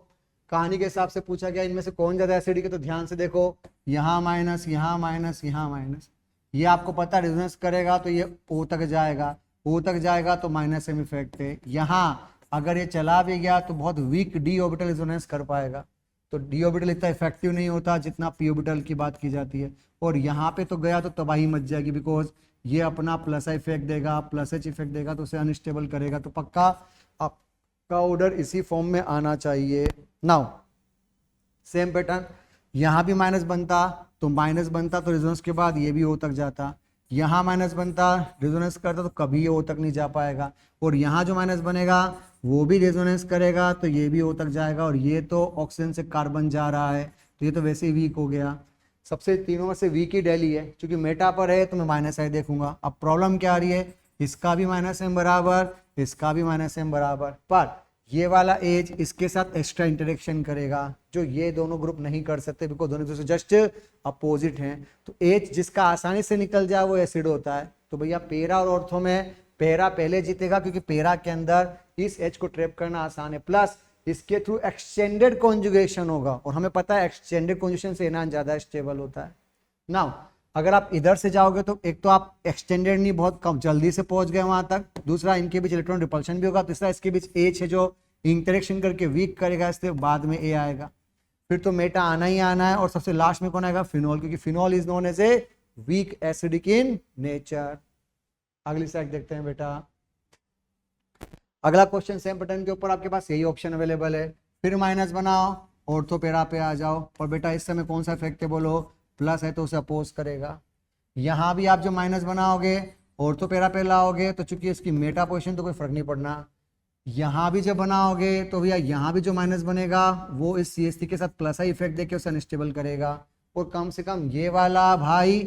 कहानी के हिसाब से पूछा गया इनमें से कौन ज्यादा एसिडिक है, तो ध्यान से देखो, यहाँ माइनस, यहाँ माइनस, यहाँ माइनस। ये आपको पता है रेजोनेंस करेगा तो ये O तक जाएगा, O तक जाएगा तो माइनस M इफेक्ट है। यहाँ अगर ये चला भी गया तो बहुत वीक डी ऑर्बिटल रेजोनेंस कर पाएगा, तो डी ऑर्बिटल इतना इफेक्टिव नहीं होता जितना पी ऑर्बिटल की बात की जाती है। और यहाँ पे तो गया तो तबाही मच जाएगी, बिकॉज ये अपना प्लस इफेक्ट देगा, प्लस H इफेक्ट देगा तो उसे अनस्टेबल करेगा। तो पक्का आपका ऑर्डर इसी फॉर्म में आना चाहिए। नाउ सेम पैटर्न, यहाँ भी माइनस बनता तो रेजोनेंस के बाद ये भी O तक जाता, यहाँ माइनस बनता रेजोनेंस करता तो कभी ये O तक नहीं जा पाएगा, और यहाँ जो माइनस बनेगा वो भी रेजोनेंस करेगा तो ये भी O तक जाएगा। और ये तो ऑक्सीजन से कार्बन जा रहा है तो ये तो वैसे ही वीक हो गया। सबसे तीनों में से वीक ही डेली है, क्योंकि मेटा पर है तो मैं माइनस आई देखूंगा। अब प्रॉब्लम क्या आ रही है, इसका भी माइनस M बराबर, इसका भी माइनस M बराबर, पर ये वाला एज इसके साथ एक्स्ट्रा इंटरेक्शन करेगा जो ये दोनों ग्रुप नहीं कर सकते, बिकॉज दोनों दूसरे जस्ट अपोजिट हैं। तो एज जिसका आसानी से निकल जाए वो एसिड होता है। तो भैया पैरा और ऑर्थो में पैरा पहले जीतेगा, क्योंकि पैरा के अंदर इस H को ट्रैप करना आसान है, प्लस इसके थ्रू एक्सटेंडेड कॉन्जुगेशन होगा, और हमें पता है एक्सटेंडेड कॉन्जुगेशन से एनायन ज्यादा स्टेबल होता है। नाउ अगर आप इधर से जाओगे तो एक तो आप एक्सटेंडेड नहीं बहुत कम जल्दी से पहुंच गए वहां तक, दूसरा इनके बीच इलेक्ट्रॉन रिपल्शन भी होगा, तीसरा इसके बीच H है जो इंटरेक्शन करके वीक करेगा, इससे बाद में A आएगा। फिर तो मेटा आना ही आना है, और सबसे लास्ट में कौन आएगा, फिनॉल, क्योंकि phenol is known as a weak acidic in nature. अगली साइड देखते हैं बेटा। अगला क्वेश्चन सेम पैटर्न के ऊपर आपके पास यही ऑप्शन अवेलेबल है। फिर माइनस बनाओ, ऑर्थो पैरा पे आ जाओ, और बेटा इस समय कौन सा इफेक्ट है बोलो, प्लस है तो उसे अपोज करेगा। यहाँ भी आप जो माइनस बनाओगे ऑर्थो पैरा पे लाओगे तो चूंकि इसकी मेटा पोजिशन तो कोई फर्क नहीं पड़ना। यहाँ भी जब बनाओगे तो भैया यहाँ भी जो माइनस बनेगा वो इस CH3 के साथ प्लस आई इफेक्ट देके उसे अनस्टेबल करेगा, और कम से कम ये वाला भाई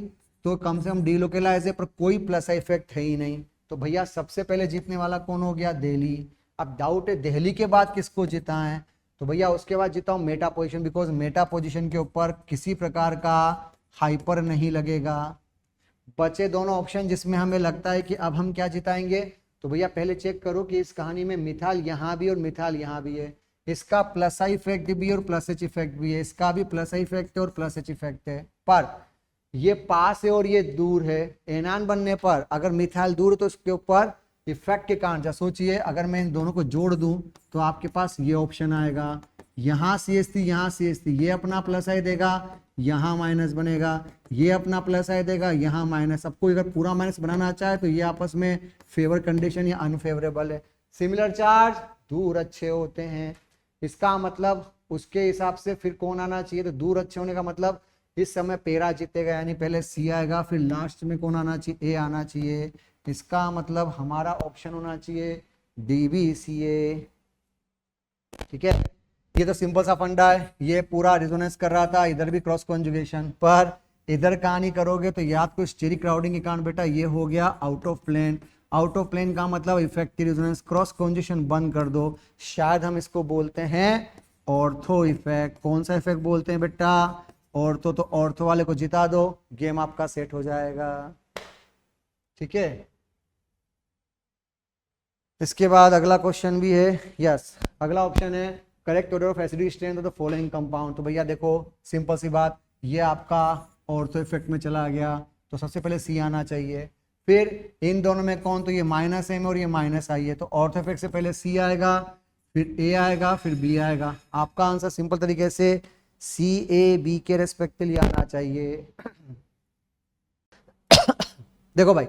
तो कम से कम डीलोकेलाइज है, पर कोई प्लस आई इफेक्ट है ही नहीं। तो भैया सबसे पहले जीतने वाला कौन हो गया, दिल्ली। अब डाउट है दिल्ली के बाद किसको जीता है, तो भैया उसके बाद जीता हूं Meta position, because Meta position के ऊपर किसी प्रकार का हाइपर नहीं लगेगा। बचे दोनों ऑप्शन जिसमें हमें लगता है कि अब हम क्या जिताएंगे, तो भैया पहले चेक करो कि इस कहानी में मिथाल यहाँ भी और मिथाल यहाँ भी है, इसका प्लस आई इफेक्ट भी और प्लस H इफेक्ट भी है, इसका भी प्लस आई इफेक्ट है और प्लस H इफेक्ट है, पर ये पास है और ये दूर है। एनान बनने पर अगर मिथाइल दूर है तो उसके ऊपर इफेक्ट के कारण सोचिए, अगर मैं इन दोनों को जोड़ दूं तो आपके पास ये ऑप्शन आएगा, यहाँ CH3 यहाँ CH3, ये अपना प्लस आई देगा, यहाँ माइनस बनेगा, ये अपना प्लस आई देगा, यहाँ माइनस। आपको अगर पूरा माइनस बनाना चाहे तो ये आपस में फेवर कंडीशन या अनफेवरेबल है। सिमिलर चार्ज दूर अच्छे होते हैं, इसका मतलब उसके हिसाब से फिर कौन आना चाहिए, तो दूर अच्छे होने का मतलब इस समय पेरा जीतेगा, यानी पहले सी आएगा, फिर लास्ट में कौन आना चाहिए, ए आना चाहिए। इसका मतलब हमारा ऑप्शन होना चाहिए DBCA। ठीक है, ये तो सिंपल सा फंडा है, ये पूरा रिजोनेंस कर रहा था, इधर भी क्रॉस कॉन्जुगेशन, पर इधर कहानी करोगे तो याद को स्टेरिक क्राउडिंग के कारण बेटा ये हो गया out of plane. Out of plane का मतलब इफेक्टिव रिजोनेंस, क्रॉस कॉन्जुगेशन बंद कर दो, शायद हम इसको बोलते हैं ऑर्थो इफेक्ट। कौन सा इफेक्ट बोलते हैं बेटा, ऑर्थो। तो ऑर्थो वाले को जिता दो, गेम आपका सेट हो जाएगा। ठीक है, इसके बाद अगला क्वेश्चन भी है, यस अगला ऑप्शन है correct order of acidic strength of the following compound. तो भैया देखो सिंपल सी बात, ये आपका ऑर्थो इफेक्ट में चला गया, तो सबसे पहले सी आना चाहिए। फिर इन दोनों में कौन, तो ये माइनस एम और ये माइनस आई है, तो ऑर्थो इफेक्ट से पहले सी आएगा, फिर ए आएगा, फिर बी आएगा। आपका आंसर सिंपल तरीके से CAB के रेस्पेक्टिवली आना चाहिए। देखो भाई,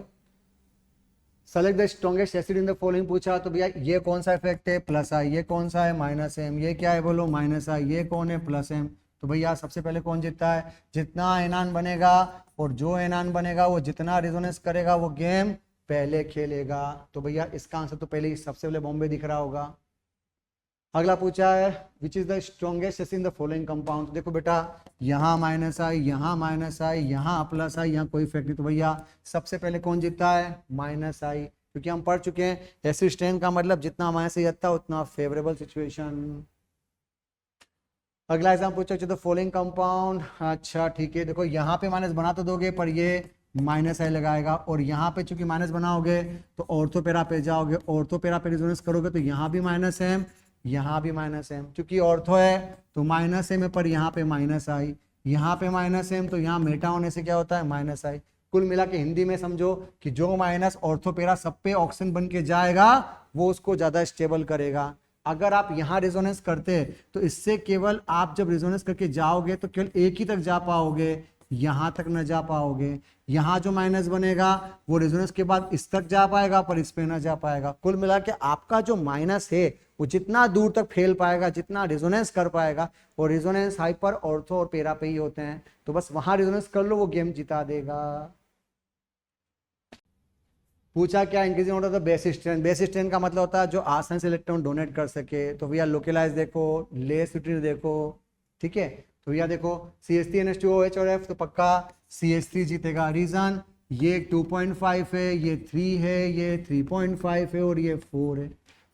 select the strongest acid in the following पूछा, तो भैया ये कौन सा इफेक्ट है, प्लस आई, ये कौन सा है, माइनस एम, ये क्या है बोलो, माइनस आई, ये कौन है, प्लस एम। तो भैया सबसे पहले कौन जीतता है, जितना एनान बनेगा, और जो एनान बनेगा वो जितना रिजोनेंस करेगा वो गेम पहले खेलेगा। तो भैया इसका आंसर तो पहले ही सबसे पहले बॉम्बे दिख रहा होगा। अगला पूछा है which is the strongest acid in the following compound. देखो बेटा यहाँ माइनस आई, यहाँ माइनस आई, यहाँ प्लस आई, यहाँ कोई इफेक्ट नहीं, तो भैया सबसे पहले कौन जीतता है, माइनस आई, क्योंकि हम पढ़ चुके हैं एसिड स्ट्रेन का मतलब जितना माइनस आई जाता है उतना फेवरेबल सिचुएशन। अगला एग्जाम पूछा द फॉलोइंग कंपाउंड। अच्छा ठीक है, देखो यहाँ पे माइनस बना तो दोगे, पर ये माइनस आई लगाएगा, और यहाँ पे चूंकि माइनस बनाओगे तो ऑर्थो पेरा पे जाओगे, ऑर्थो पेरा पे रिजोनेंस करोगे तो यहाँ भी माइनस एम, यहाँ भी माइनस एम, क्योंकि ऑर्थो है तो माइनस एम है, पर यहाँ पे माइनस आई, यहाँ पे माइनस एम, तो यहाँ मेटा होने से क्या होता है, माइनस आई। कुल मिला के हिंदी में समझो कि जो माइनस ऑर्थो पेरा सब पे ऑक्सीजन बन के जाएगा वो उसको ज्यादा स्टेबल करेगा। अगर आप यहाँ रिजोनेंस करते तो इससे केवल आप जब रिजोनेंस करके जाओगे तो केवल एक ही तक जा पाओगे, यहाँ तक न जा पाओगे। यहाँ जो माइनस बनेगा वो रिजोनेंस के बाद इस तक जा पाएगा, पर इस पे ना जा पाएगा। कुल मिला के आपका जो माइनस है वो जितना दूर तक फैल पाएगा, जितना रिजोनेंस कर पाएगा, और रिजोनेंस हाइपर, ऑर्थो और पेरा पे ही होते हैं, तो बस वहां रिजोनेंस कर लो, वो गेम जिता देगा। पूछा क्या, increasing order of the basis strength. Basis strength का मतलब होता है जो आसानी से इलेक्ट्रॉन डोनेट कर सके। तो भैया लोकेलाइज देखो, लेस यूटिलिटी देखो, ठीक है। तो भैया देखो CH3NH2OH और F, तो पक्का CH3 जीतेगा। रीजन ये 2.5 है, ये 3 है, ये 3.5 है, और ये 4 है।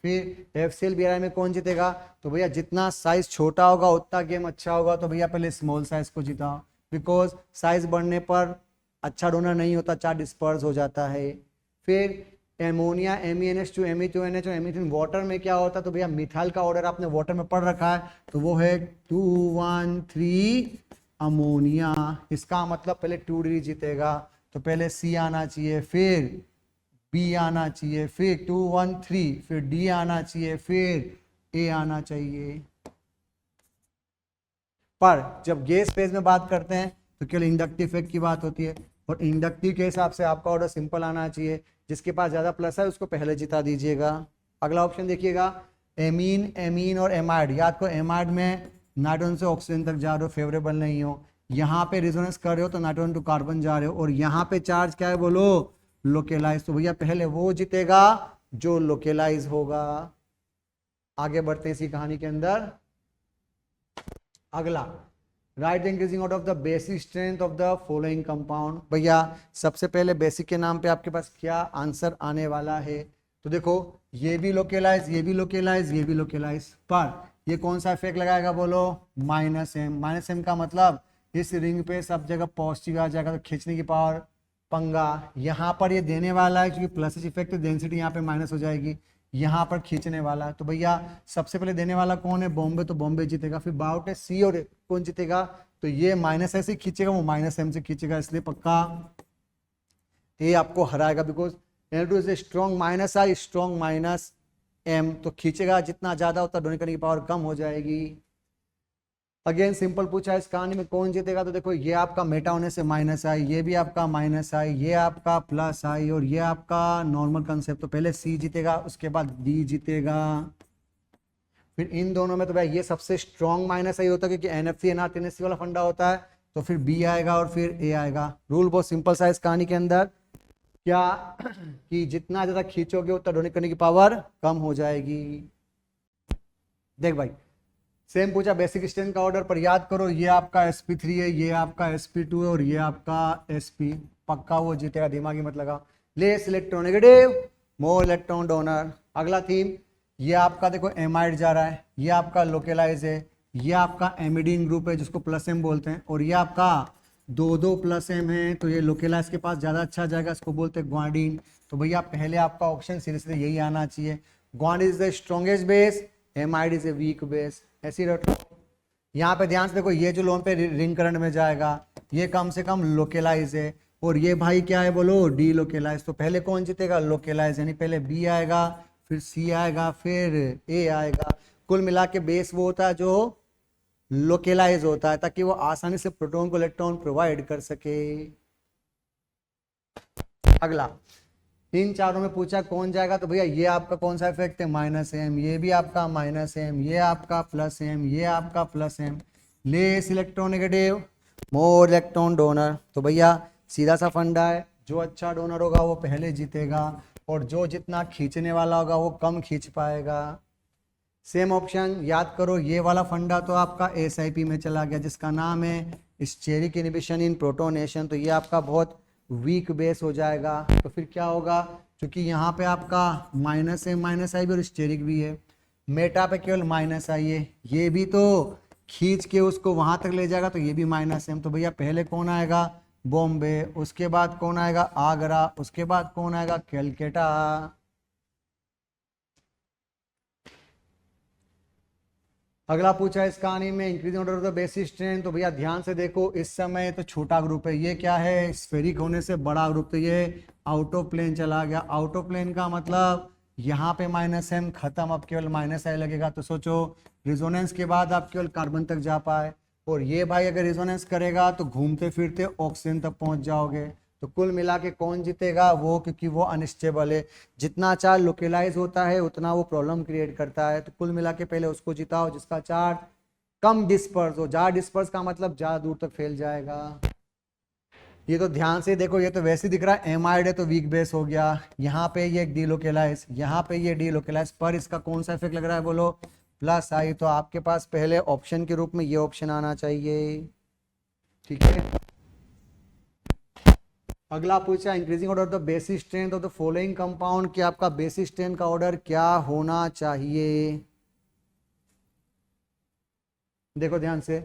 फिर FCl-BrI में कौन जीतेगा, तो भैया जितना साइज छोटा होगा उतना गेम अच्छा होगा। तो भैया पहले स्मॉल साइज को जीता, बिकॉज साइज बढ़ने पर अच्छा डोनर नहीं होता, चार्ज डिस्पर्स हो जाता है। फिर एमोनिया MENH2 Me2NH और MEthane वाटर में क्या होता है, तो भैया मिथाइल का ऑर्डर आपने वाटर में पढ़ रखा है, तो वो है 213 अमोनिया। इसका मतलब पहले 2D जीतेगा, तो पहले C आना चाहिए, फिर B आना चाहिए, फिर 213, फिर D आना चाहिए, फिर A आना चाहिए। पर जब गैस फेज में बात करते हैं तो केवल इंडक्टिव इफेक्ट की बात होती है, और इंडक्टिव के हिसाब से आपका ऑर्डर सिंपल आना चाहिए, जिसके पास ज्यादा प्लस है उसको पहले जिता दीजिएगा। अगला ऑप्शन देखिएगा, एमीन, एमीन और एमाइड। याद को एमाइड में नाइट्रोजन से ऑक्सीजन तक जा रहे हो, फेवरेबल नहीं हो, यहाँ पे रिजोनेंस कर रहे हो तो नाइट्रोजन टू कार्बन जा रहे हो, और यहाँ पे चार्ज क्या है बोलो, लोकेलाइज। तो भैया पहले वो जीतेगा जो लोकेलाइज होगा। आगे बढ़ते हैं इसी कहानी के अंदर। अगला, right the increasing order of the basic strength of the following compound. भैया सबसे पहले बेसिक के नाम पे आपके पास क्या आंसर आने वाला है, तो देखो ये भी लोकेलाइज, ये भी लोकेलाइज, ये भी लोकेलाइज, पर ये कौन सा इफेक्ट लगाएगा बोलो, माइनस एम। माइनस एम का मतलब इस रिंग पे सब जगह पॉजिटिव आ जाएगा, तो खींचने की पावर पंगा। यहाँ पर ये देने वाला है क्योंकि प्लस इफेक्ट, डेंसिटी यहाँ पे माइनस हो जाएगी, यहाँ पर खींचने वाला है। तो भैया सबसे पहले देने वाला कौन है, बॉम्बे, तो बॉम्बे जीतेगा। फिर बाउट है C और कौन जीतेगा, तो ये माइनस ऐसे खींचेगा, वो माइनस एम से खींचेगा, इसलिए पक्का ये आपको हराएगा, because N2 is a strong minus I, strong minus M, तो खींचेगा जितना ज्यादा उतना डोनेट करने की पावर कम हो जाएगी। अगेन सिंपल पूछा है इस कहानी में कौन जीतेगा, तो देखो ये आपका मेटा होने से माइनस आई, ये भी आपका माइनस आई, ये आपका प्लस आई, और ये आपका नॉर्मल कंसेप्ट। तो पहले C जीतेगा, उसके बाद D जीतेगा। फिर इन दोनों में तो भाई ये सबसे स्ट्रॉन्ग माइनस आई होता है क्योंकि एनएफसी एनआरटीएनएससी वाला फंडा होता है, तो फिर बी आएगा और फिर ए आएगा। रूल बहुत सिंपल सा है इस कहानी के अंदर, क्या कि जितना ज्यादा खींचोगे उतना डोनेट करने की पावर कम हो जाएगी। देख भाई सेम पूछा बेसिक स्ट्रेंथ का ऑर्डर, पर याद करो ये आपका sp3 है, ये आपका sp2 है और ये आपका sp, पक्का वो जीतेगा, दिमागी मत लगा। Less electronegative more electron donor. अगला थीम, ये आपका देखो एमाइड जा रहा है, ये आपका लोकेलाइज है, ये आपका एमिडीन ग्रुप है जिसको प्लस एम बोलते हैं, और ये आपका दो दो प्लस एम है, तो ये लोकेलाइज के पास ज्यादा अच्छा जाएगा, इसको बोलते हैं ग्वाडीन। तो भैया पहले आपका ऑप्शन सीरियसली यही आना चाहिए, guanidine is the strongest base, amide is a weak base. ऐसी रट लो। यहाँ पे ध्यान से देखो, ये जो लोन पे रिंग करंट में जाएगा ये कम से कम लोकेलाइज है, और ये भाई क्या है बोलो, डी लोकेलाइज। तो पहले कौन जीतेगा, लोकेलाइज, यानी पहले बी आएगा फिर सी आएगा फिर ए आएगा। कुल मिला के बेस वो होता है जो लोकेलाइज होता है, ताकि वो आसानी से प्रोटॉन को इलेक्ट्रॉन प्रोवाइड कर सके। अगला इन चारों में पूछा कौन जाएगा, तो भैया ये आपका कौन सा इफेक्ट है, माइनस एम, ये भी आपका माइनस एम, ये आपका प्लस एम, ये आपका plus M. Less electronegative more electron donor. तो भैया सीधा सा फंडा है, जो अच्छा डोनर होगा वो पहले जीतेगा, और जो जितना खींचने वाला होगा वो कम खींच पाएगा। सेम ऑप्शन याद करो, ये वाला फंडा तो आपका SIP में चला गया जिसका नाम है स्टेरिक इनहिबिशन इन प्रोटोनेशन, तो ये आपका बहुत वीक बेस हो जाएगा। तो फिर क्या होगा, क्योंकि यहाँ पे आपका माइनस है, माइनस आई भी और स्टेरिक भी है, मेटा पे केवल माइनस आई है, ये भी तो खींच के उसको वहां तक ले जाएगा, तो ये भी माइनस है। तो भैया पहले कौन आएगा, बॉम्बे, उसके बाद कौन आएगा, आगरा, उसके बाद कौन आएगा, कैलकाटा। अगला पूछा इस कहानी में increasing order of the basic strength. तो भैया ध्यान से देखो, इस समय तो छोटा ग्रुप है, ये क्या है, स्फेरिक होने से बड़ा ग्रुप, तो ये आउट ऑफ प्लेन चला गया। आउट ऑफ प्लेन का मतलब यहाँ पे माइनस एम खत्म, अब केवल माइनस आई लगेगा। तो सोचो रिजोनेंस के बाद आप केवल कार्बन तक जा पाए, और ये भाई अगर रिजोनेंस करेगा तो घूमते फिरते ऑक्सीजन तक पहुंच जाओगे। तो कुल मिला के कौन जीतेगा, वो, क्योंकि वो अनस्टेबल है, जितना चार्ज लोकेलाइज होता है उतना वो प्रॉब्लम क्रिएट करता है। तो कुल मिला के पहले उसको जिताओ जिसका चार्ज कम डिस्पर्स हो। ज्यादा डिस्पर्स का मतलब ज्यादा दूर तक फैल जाएगा। ये तो ध्यान से देखो, ये तो वैसे दिख रहा है एमाइड है तो वीक बेस हो गया, यहाँ पे ये डीलोकेलाइज, यहाँ पे ये डीलोकेलाइज, पर इसका कौन सा इफेक्ट लग रहा है बोलो, प्लस आई। तो आपके पास पहले ऑप्शन के रूप में ये ऑप्शन आना चाहिए, ठीक है। अगला पूछा increasing order of the basic strength of the following compound, कि आपका बेसिक स्ट्रेंथ का ऑर्डर क्या होना चाहिए। देखो ध्यान से,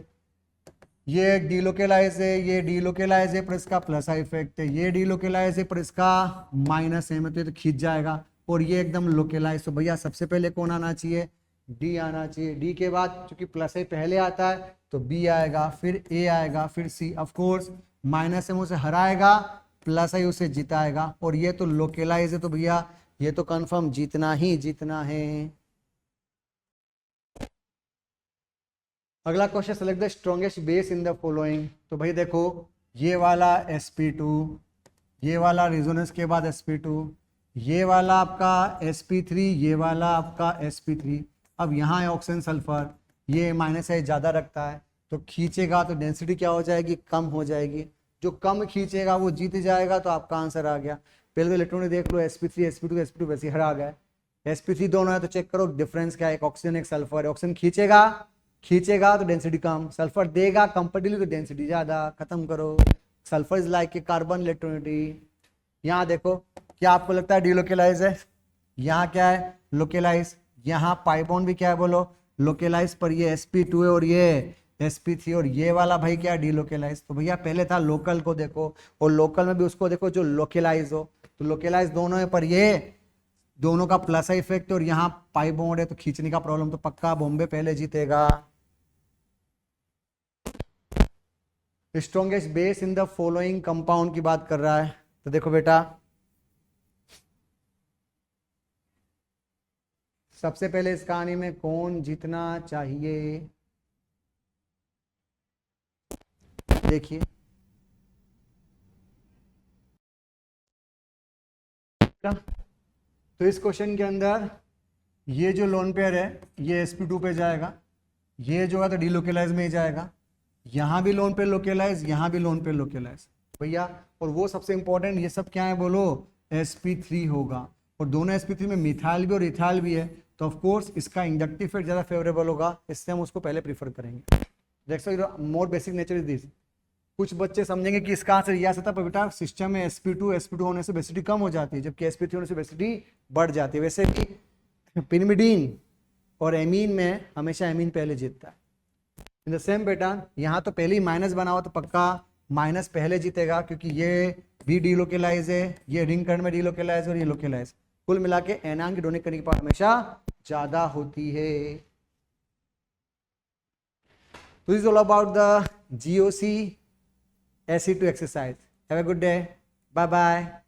ये डीलोकेलाइज है, ये डीलोकेलाइज है पर इसका प्लस आई इफेक्ट है, ये डीलोकेलाइज है पर इसका माइनस है, मतलब तो खींच जाएगा, और ये एकदम लोकेलाइज। तो भैया सबसे पहले कौन आना चाहिए, डी आना चाहिए। डी के बाद चूंकि प्लस आई पहले आता है तो बी आएगा, फिर ए आएगा, फिर सी। ऑफ कोर्स माइनस एम उसे हराएगा, प्लस आई उसे जिताएगा, और ये तो लोकेलाइज है, तो भैया ये तो कंफर्म जीतना ही जीतना है। अगला question, select the strongest base in the following. तो भाई देखो, ये वाला sp2, ये वाला रिजोनेंस के बाद sp2, ये वाला आपका sp3, ये वाला आपका sp3। अब यहाँ है ऑक्सीजन सल्फर, ये माइनस है ज्यादा रखता है, तो खींचेगा तो डेंसिटी क्या हो जाएगी, कम हो जाएगी। जो कम खींचेगा वो जीत जाएगा, तो आपका आंसर आ गया। पहले तो इलेक्ट्रॉन देख लो, sp3 sp2 sp2 वैसे हरा गया, sp3 दोनों है तो चेक करो डिफरेंस क्या है, एक ऑक्सीजन एक सल्फर है। ऑक्सीजन खींचेगा तो डेंसिटी कम, सल्फर देगा कंपेटिवली तो डेंसिटी ज्यादा। खत्म करो, sulphur is like a carbon इलेक्ट्रोनिटी। यहाँ देखो, क्या आपको लगता है डीलोकेलाइज है, यहाँ क्या है लोकेलाइज, यहाँ पाइबॉन्ड भी क्या है बोलो, लोकेलाइज, पर ये sp2 है और ये sp3, और ये वाला भाई क्या है डीलोकेलाइज। तो भैया पहले था लोकल को देखो, और लोकल में भी उसको देखो जो लोकेलाइज हो। तो लोकेलाइज दोनों है, पर ये दोनों का प्लस इफेक्ट, और यहाँ पाई बॉन्ड है तो खींचने का प्रॉब्लम, तो पक्का बॉम्बे पहले जीतेगा। Strongest base in the following compound की बात कर रहा है। तो देखो बेटा, सबसे पहले इस कहानी में कौन जीतना चाहिए, देखिए तो इस क्वेश्चन के अंदर ये जो लोन पेयर है ये sp2 पे जाएगा, ये जो है तो डीलोकेलाइज में ही जाएगा, यहाँ भी लोन पेयर लोकेलाइज, यहाँ भी लोन पेयर लोकेलाइज भैया। और वो सबसे इंपॉर्टेंट, ये सब क्या है बोलो, sp3 होगा, और दोनों sp3 में मिथाइल भी और इथाइल भी है, तो ऑफ कोर्स इसका इंडक्टिव इफेक्ट ज़्यादा फेवरेबल होगा, इससे हम उसको पहले प्रीफर करेंगे। देखो मोर बेसिक नेचर इज दिस। कुछ बच्चे समझेंगे कि इसका आंसर यह आता, पर बेटा सिस्टम में sp2 होने से बेसिसिटी कम हो जाती है, जबकि sp3 होने से बेसिसिटी बढ़ जाती है। वैसे भी पिरिमिडीन और एमीन में हमेशा एमीन पहले जीतता है। इन द सेम पैटर्न यहाँ तो पहले ही माइनस बना हुआ तो पक्का माइनस पहले जीतेगा, क्योंकि ये भी डीलोकेलाइज है, ये रिंग करंट में डीलोकेलाइज और ये लोकेलाइज। कुल मिला के एनायन की डोनेट करने की पावर हमेशा ज्यादा होती है। तो this is all about the GOC SE2 exercise. Have a good day. Bye bye.